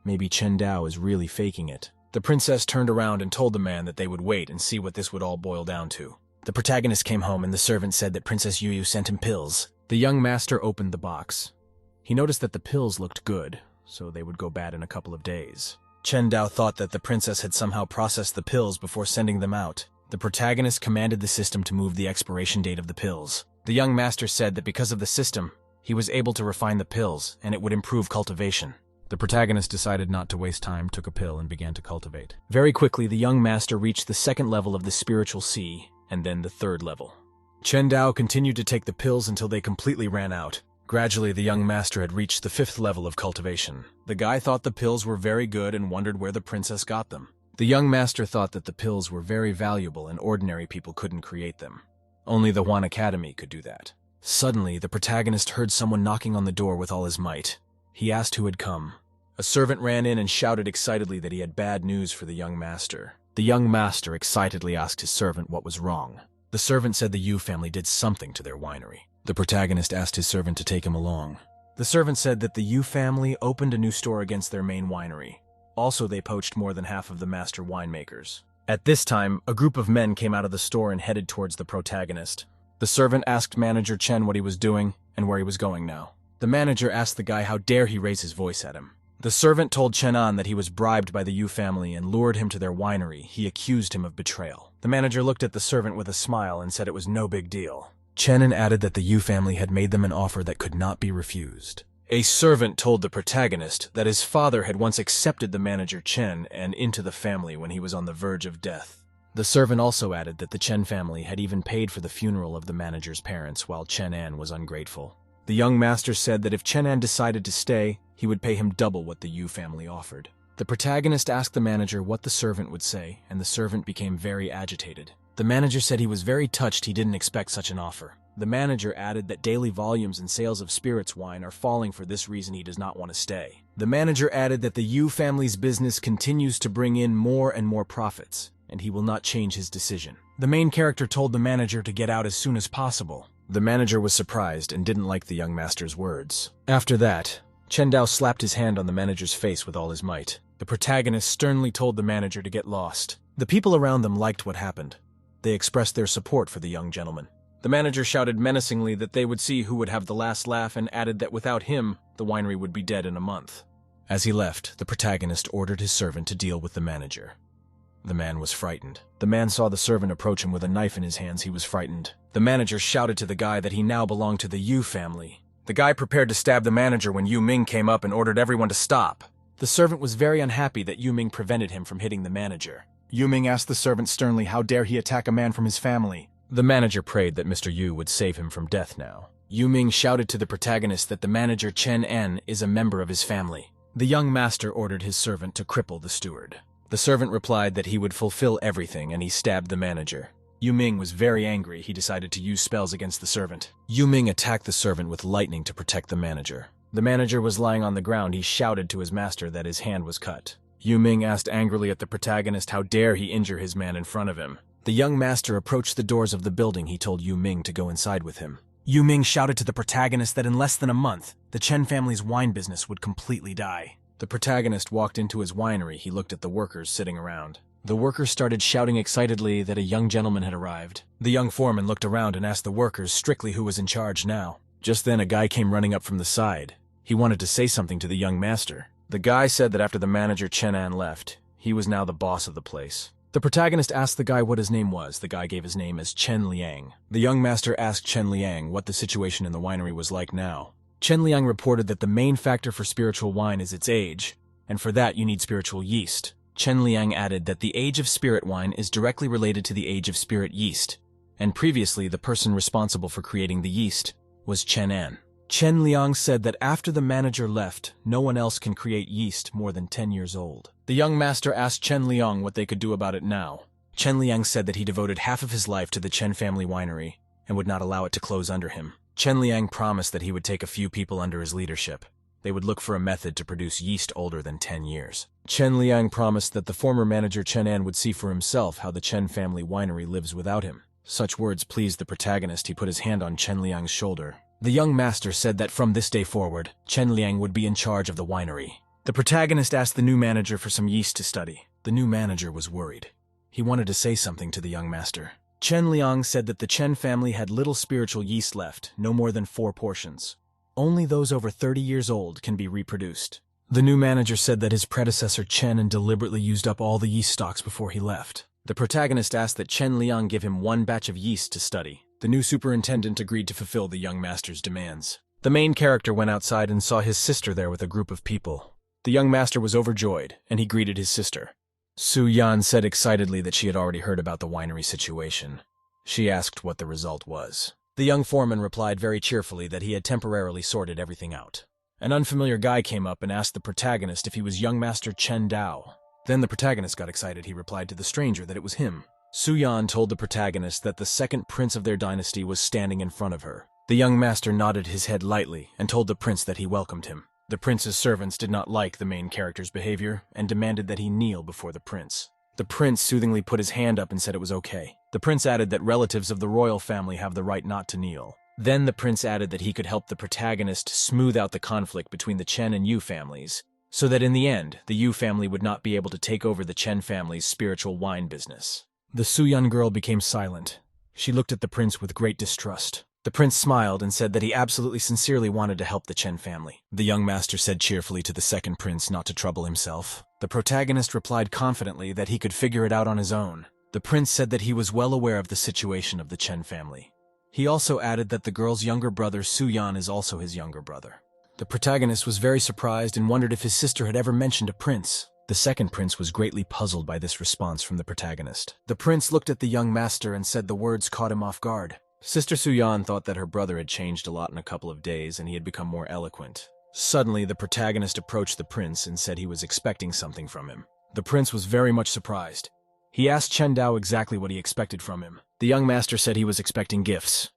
Maybe Chen Dao is really faking it. The princess turned around and told the man that they would wait and see what this would all boil down to. The protagonist came home and the servant said that Princess Yu sent him pills. The young master opened the box. He noticed that the pills looked good, so they would go bad in a couple of days. Chen Dao thought that the princess had somehow processed the pills before sending them out. The protagonist commanded the system to move the expiration date of the pills. The young master said that because of the system, he was able to refine the pills, and it would improve cultivation. The protagonist decided not to waste time, took a pill, and began to cultivate. Very quickly, the young master reached the second level of the spiritual sea, and then the third level. Chen Dao continued to take the pills until they completely ran out. Gradually, the young master had reached the fifth level of cultivation. The guy thought the pills were very good and wondered where the princess got them. The young master thought that the pills were very valuable and ordinary people couldn't create them. Only the Huan Academy could do that. Suddenly, the protagonist heard someone knocking on the door with all his might. He asked who had come. A servant ran in and shouted excitedly that he had bad news for the young master. The young master excitedly asked his servant what was wrong. The servant said the Yu family did something to their winery. The protagonist asked his servant to take him along. The servant said that the Yu family opened a new store against their main winery. Also, they poached more than half of the master winemakers. At this time, a group of men came out of the store and headed towards the protagonist. The servant asked manager Chen what he was doing and where he was going now. The manager asked the guy how dare he raise his voice at him. The servant told Chen An that he was bribed by the Yu family and lured him to their winery. He accused him of betrayal. The manager looked at the servant with a smile and said it was no big deal. Chen An added that the Yu family had made them an offer that could not be refused. A servant told the protagonist that his father had once accepted the manager Chen An into the family when he was on the verge of death. The servant also added that the Chen family had even paid for the funeral of the manager's parents while Chen An was ungrateful. The young master said that if Chen An decided to stay, he would pay him double what the Yu family offered. The protagonist asked the manager what the servant would say, and the servant became very agitated. The manager said he was very touched he didn't expect such an offer. The manager added that daily volumes and sales of spirits wine are falling, for this reason he does not want to stay. The manager added that the Yu family's business continues to bring in more and more profits, and he will not change his decision. The main character told the manager to get out as soon as possible. The manager was surprised and didn't like the young master's words. After that, Chen Dao slapped his hand on the manager's face with all his might. The protagonist sternly told the manager to get lost. The people around them liked what happened. They expressed their support for the young gentleman. The manager shouted menacingly that they would see who would have the last laugh and added that without him, the winery would be dead in a month. As he left, the protagonist ordered his servant to deal with the manager. The man was frightened. The man saw the servant approach him with a knife in his hands. He was frightened. The manager shouted to the guy that he now belonged to the Yu family. The guy prepared to stab the manager when Yu Ming came up and ordered everyone to stop. The servant was very unhappy that Yu Ming prevented him from hitting the manager. Yu Ming asked the servant sternly how dare he attack a man from his family. The manager prayed that Mr. Yu would save him from death now. Yu Ming shouted to the protagonist that the manager Chen An is a member of his family. The young master ordered his servant to cripple the steward. The servant replied that he would fulfill everything, and he stabbed the manager. Yu Ming was very angry. He decided to use spells against the servant. Yu Ming attacked the servant with lightning to protect the manager. The manager was lying on the ground. He shouted to his master that his hand was cut. Yu Ming asked angrily at the protagonist how dare he injure his man in front of him. The young master approached the doors of the building. He told Yu Ming to go inside with him. Yu Ming shouted to the protagonist that in less than a month, the Chen family's wine business would completely die. The protagonist walked into his winery. He looked at the workers sitting around. The workers started shouting excitedly that a young gentleman had arrived. The young foreman looked around and asked the workers strictly who was in charge now. Just then a guy came running up from the side. He wanted to say something to the young master. The guy said that after the manager Chen An left, he was now the boss of the place. The protagonist asked the guy what his name was. The guy gave his name as Chen Liang. The young master asked Chen Liang what the situation in the winery was like now. Chen Liang reported that the main factor for spiritual wine is its age, and for that you need spiritual yeast. Chen Liang added that the age of spirit wine is directly related to the age of spirit yeast, and previously the person responsible for creating the yeast was Chen An. Chen Liang said that after the manager left, no one else can create yeast more than 10 years old. The young master asked Chen Liang what they could do about it now. Chen Liang said that he devoted half of his life to the Chen family winery and would not allow it to close under him. Chen Liang promised that he would take a few people under his leadership. They would look for a method to produce yeast older than 10 years. Chen Liang promised that the former manager Chen An would see for himself how the Chen family winery lives without him. Such words pleased the protagonist. He put his hand on Chen Liang's shoulder. The young master said that from this day forward, Chen Liang would be in charge of the winery. The protagonist asked the new manager for some yeast to study. The new manager was worried. He wanted to say something to the young master. Chen Liang said that the Chen family had little spiritual yeast left, no more than 4 portions. Only those over 30 years old can be reproduced. The new manager said that his predecessor Chen deliberately used up all the yeast stocks before he left. The protagonist asked that Chen Liang give him 1 batch of yeast to study. The new superintendent agreed to fulfill the young master's demands. The main character went outside and saw his sister there with a group of people. The young master was overjoyed, and he greeted his sister. Su Yan said excitedly that she had already heard about the winery situation. She asked what the result was. The young foreman replied very cheerfully that he had temporarily sorted everything out. An unfamiliar guy came up and asked the protagonist if he was young master Chen Dao. Then the protagonist got excited. He replied to the stranger that it was him. Su Yan told the protagonist that the second prince of their dynasty was standing in front of her. The young master nodded his head lightly and told the prince that he welcomed him. The prince's servants did not like the main character's behavior and demanded that he kneel before the prince. The prince soothingly put his hand up and said it was okay. The prince added that relatives of the royal family have the right not to kneel. Then the prince added that he could help the protagonist smooth out the conflict between the Chen and Yu families, so that in the end, the Yu family would not be able to take over the Chen family's spiritual wine business. The Suyan girl became silent. She looked at the prince with great distrust. The prince smiled and said that he absolutely sincerely wanted to help the Chen family. The young master said cheerfully to the second prince not to trouble himself. The protagonist replied confidently that he could figure it out on his own. The prince said that he was well aware of the situation of the Chen family. He also added that the girl's younger brother Suyan is also his younger brother. The protagonist was very surprised and wondered if his sister had ever mentioned a prince. The second prince was greatly puzzled by this response from the protagonist. The prince looked at the young master and said the words caught him off guard. Sister Suyan thought that her brother had changed a lot in a couple of days and he had become more eloquent. Suddenly, the protagonist approached the prince and said he was expecting something from him. The prince was very much surprised. He asked Chen Dao exactly what he expected from him. The young master said he was expecting gifts.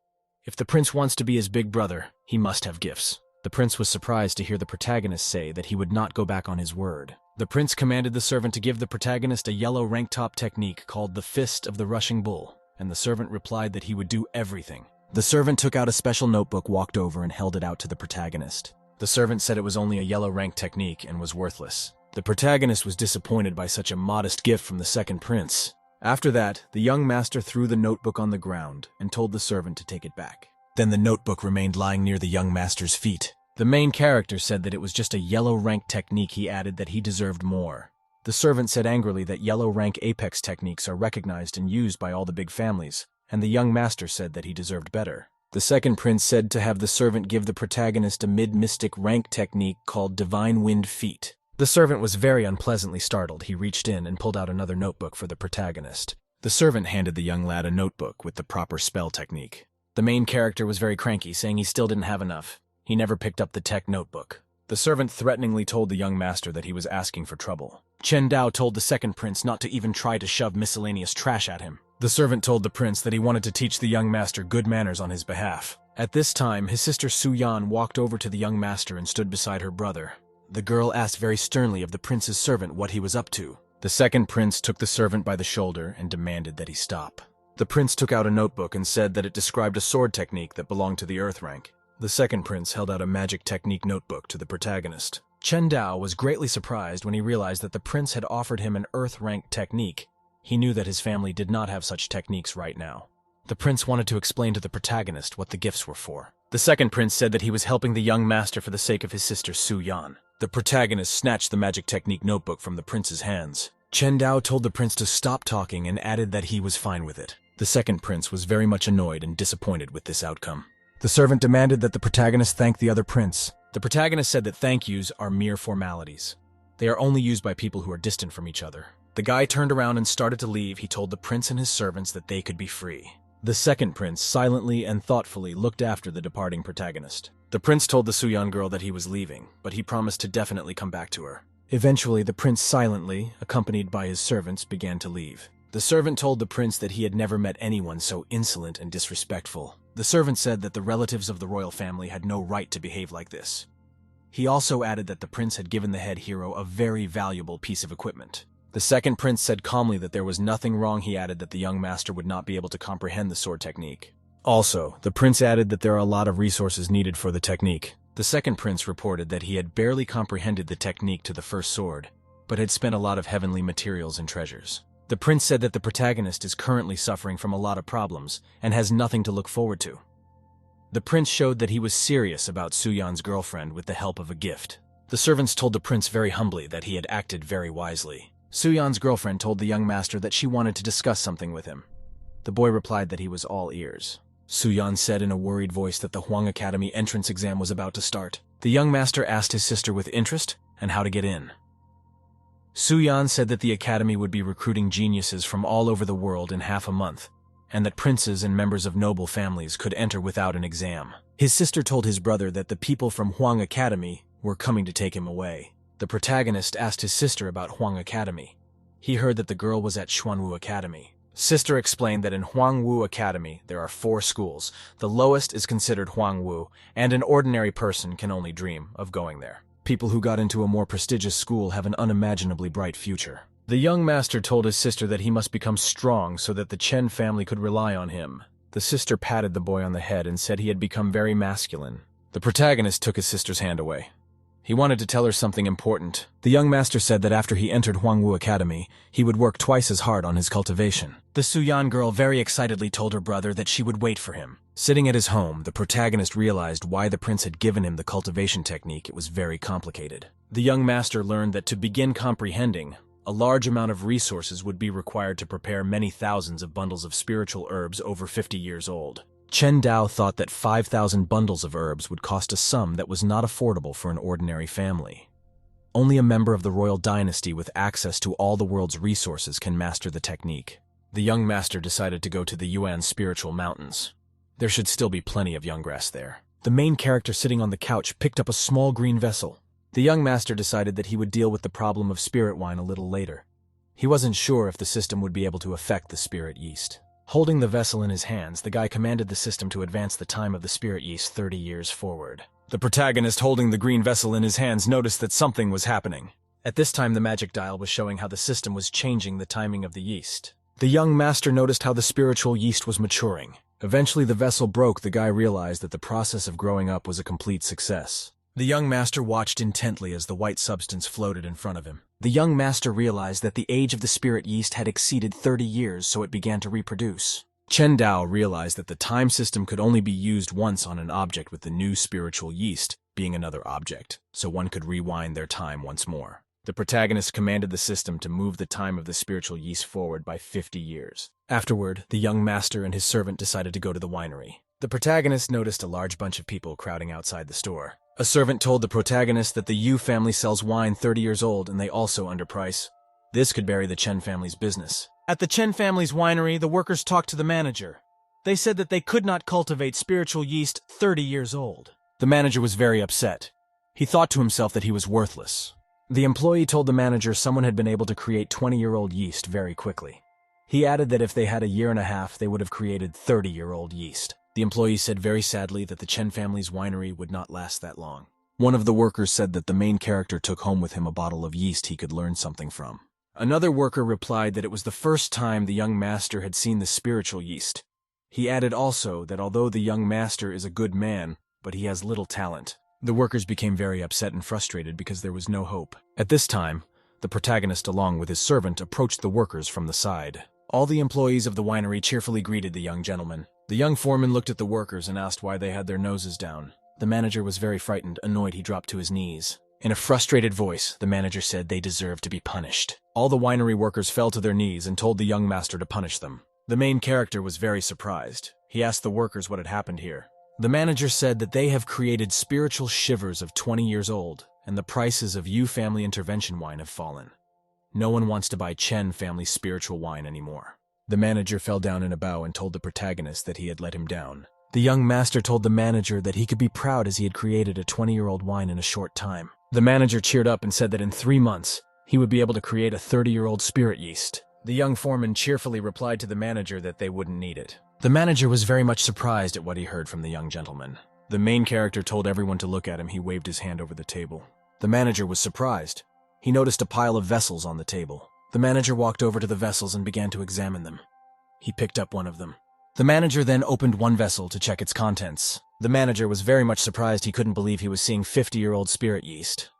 If the prince wants to be his big brother, he must have gifts. The prince was surprised to hear the protagonist say that he would not go back on his word. The prince commanded the servant to give the protagonist a yellow rank top technique called the Fist of the Rushing Bull, and the servant replied that he would do everything. The servant took out a special notebook, walked over, and held it out to the protagonist. The servant said it was only a yellow rank technique and was worthless. The protagonist was disappointed by such a modest gift from the second prince. After that, the young master threw the notebook on the ground and told the servant to take it back. Then the notebook remained lying near the young master's feet. The main character said that it was just a yellow rank technique. He added that he deserved more. The servant said angrily that yellow rank apex techniques are recognized and used by all the big families, and the young master said that he deserved better. The second prince said to have the servant give the protagonist a mid-mystic rank technique called Divine Wind Feet. The servant was very unpleasantly startled. He reached in and pulled out another notebook for the protagonist. The servant handed the young lad a notebook with the proper spell technique. The main character was very cranky, saying he still didn't have enough. He never picked up the tech notebook. The servant threateningly told the young master that he was asking for trouble. Chen Dao told the second prince not to even try to shove miscellaneous trash at him. The servant told the prince that he wanted to teach the young master good manners on his behalf. At this time, his sister Su Yan walked over to the young master and stood beside her brother. The girl asked very sternly of the prince's servant what he was up to. The second prince took the servant by the shoulder and demanded that he stop. The prince took out a notebook and said that it described a sword technique that belonged to the earth rank. The second prince held out a magic technique notebook to the protagonist. Chen Dao was greatly surprised when he realized that the prince had offered him an earth rank technique. He knew that his family did not have such techniques right now. The prince wanted to explain to the protagonist what the gifts were for. The second prince said that he was helping the young master for the sake of his sister Su Yan. The protagonist snatched the magic technique notebook from the prince's hands. Chen Dao told the prince to stop talking and added that he was fine with it. The second prince was very much annoyed and disappointed with this outcome. The servant demanded that the protagonist thank the other prince. The protagonist said that thank yous are mere formalities. They are only used by people who are distant from each other. The guy turned around and started to leave. He told the prince and his servants that they could be free. The second prince silently and thoughtfully looked after the departing protagonist. The prince told the Suyan girl that he was leaving, but he promised to definitely come back to her. Eventually, the prince silently, accompanied by his servants, began to leave. The servant told the prince that he had never met anyone so insolent and disrespectful. The servant said that the relatives of the royal family had no right to behave like this. He also added that the prince had given the head hero a very valuable piece of equipment. The second prince said calmly that there was nothing wrong. He added that the young master would not be able to comprehend the sword technique. Also, the prince added that there are a lot of resources needed for the technique. The second prince reported that he had barely comprehended the technique to the first sword, but had spent a lot of heavenly materials and treasures. The prince said that the protagonist is currently suffering from a lot of problems and has nothing to look forward to. The prince showed that he was serious about Suyan's girlfriend with the help of a gift. The servants told the prince very humbly that he had acted very wisely. Suyan's girlfriend told the young master that she wanted to discuss something with him. The boy replied that he was all ears. Suyan said in a worried voice that the Huang Academy entrance exam was about to start. The young master asked his sister with interest and how to get in. Suyan said that the academy would be recruiting geniuses from all over the world in half a month, and that princes and members of noble families could enter without an exam. His sister told his brother that the people from Huang Academy were coming to take him away. The protagonist asked his sister about Huang Academy. He heard that the girl was at Xuanwu Academy. Sister explained that in Huangwu Academy there are 4 schools. The lowest is considered Huangwu, and an ordinary person can only dream of going there. People who got into a more prestigious school have an unimaginably bright future. The young master told his sister that he must become strong so that the Chen family could rely on him. The sister patted the boy on the head and said he had become very masculine. The protagonist took his sister's hand away. He wanted to tell her something important. The young master said that after he entered Huangwu Academy, he would work twice as hard on his cultivation. The Suyan girl very excitedly told her brother that she would wait for him. Sitting at his home, the protagonist realized why the prince had given him the cultivation technique. It was very complicated. The young master learned that to begin comprehending, a large amount of resources would be required to prepare many thousands of bundles of spiritual herbs over 50 years old. Chen Dao thought that 5,000 bundles of herbs would cost a sum that was not affordable for an ordinary family. Only a member of the royal dynasty with access to all the world's resources can master the technique. The young master decided to go to the Yuan spiritual mountains. There should still be plenty of young grass there. The main character sitting on the couch picked up a small green vessel. The young master decided that he would deal with the problem of spirit wine a little later. He wasn't sure if the system would be able to affect the spirit yeast. Holding the vessel in his hands, the guy commanded the system to advance the time of the spirit yeast 30 years forward. The protagonist holding the green vessel in his hands noticed that something was happening. At this time, the magic dial was showing how the system was changing the timing of the yeast. The young master noticed how the spiritual yeast was maturing. Eventually, the vessel broke. The guy realized that the process of growing up was a complete success. The young master watched intently as the white substance floated in front of him. The young master realized that the age of the spirit yeast had exceeded 30 years, so it began to reproduce. Chen Dao realized that the time system could only be used once on an object, with the new spiritual yeast being another object, so one could rewind their time once more. The protagonist commanded the system to move the time of the spiritual yeast forward by 50 years. Afterward, the young master and his servant decided to go to the winery. The protagonist noticed a large bunch of people crowding outside the store. A servant told the protagonist that the Yu family sells wine 30 years old and they also underprice. This could bury the Chen family's business. At the Chen family's winery, the workers talked to the manager. They said that they could not cultivate spiritual yeast 30 years old. The manager was very upset. He thought to himself that he was worthless. The employee told the manager someone had been able to create 20-year-old yeast very quickly. He added that if they had a year and a half, they would have created 30-year-old yeast. The employee said very sadly that the Chen family's winery would not last that long. One of the workers said that the main character took home with him a bottle of yeast he could learn something from. Another worker replied that it was the first time the young master had seen the spiritual yeast. He added also that although the young master is a good man, but he has little talent. The workers became very upset and frustrated because there was no hope. At this time, the protagonist along with his servant approached the workers from the side. All the employees of the winery cheerfully greeted the young gentleman. The young foreman looked at the workers and asked why they had their noses down. The manager was very frightened. Annoyed, he dropped to his knees. In a frustrated voice, the manager said they deserved to be punished. All the winery workers fell to their knees and told the young master to punish them. The main character was very surprised. He asked the workers what had happened here. The manager said that they have created spiritual shivers of 20 years old, and the prices of Yu family intervention wine have fallen. No one wants to buy Chen family spiritual wine anymore. The manager fell down in a bow and told the protagonist that he had let him down. The young master told the manager that he could be proud as he had created a 20-year-old wine in a short time. The manager cheered up and said that in 3 months, he would be able to create a 30-year-old spirit yeast. The young foreman cheerfully replied to the manager that they wouldn't need it. The manager was very much surprised at what he heard from the young gentleman. The main character told everyone to look at him. He waved his hand over the table. The manager was surprised. He noticed a pile of vessels on the table. The manager walked over to the vessels and began to examine them. He picked up one of them. The manager then opened one vessel to check its contents. The manager was very much surprised. He couldn't believe he was seeing 50-year-old spirit yeast.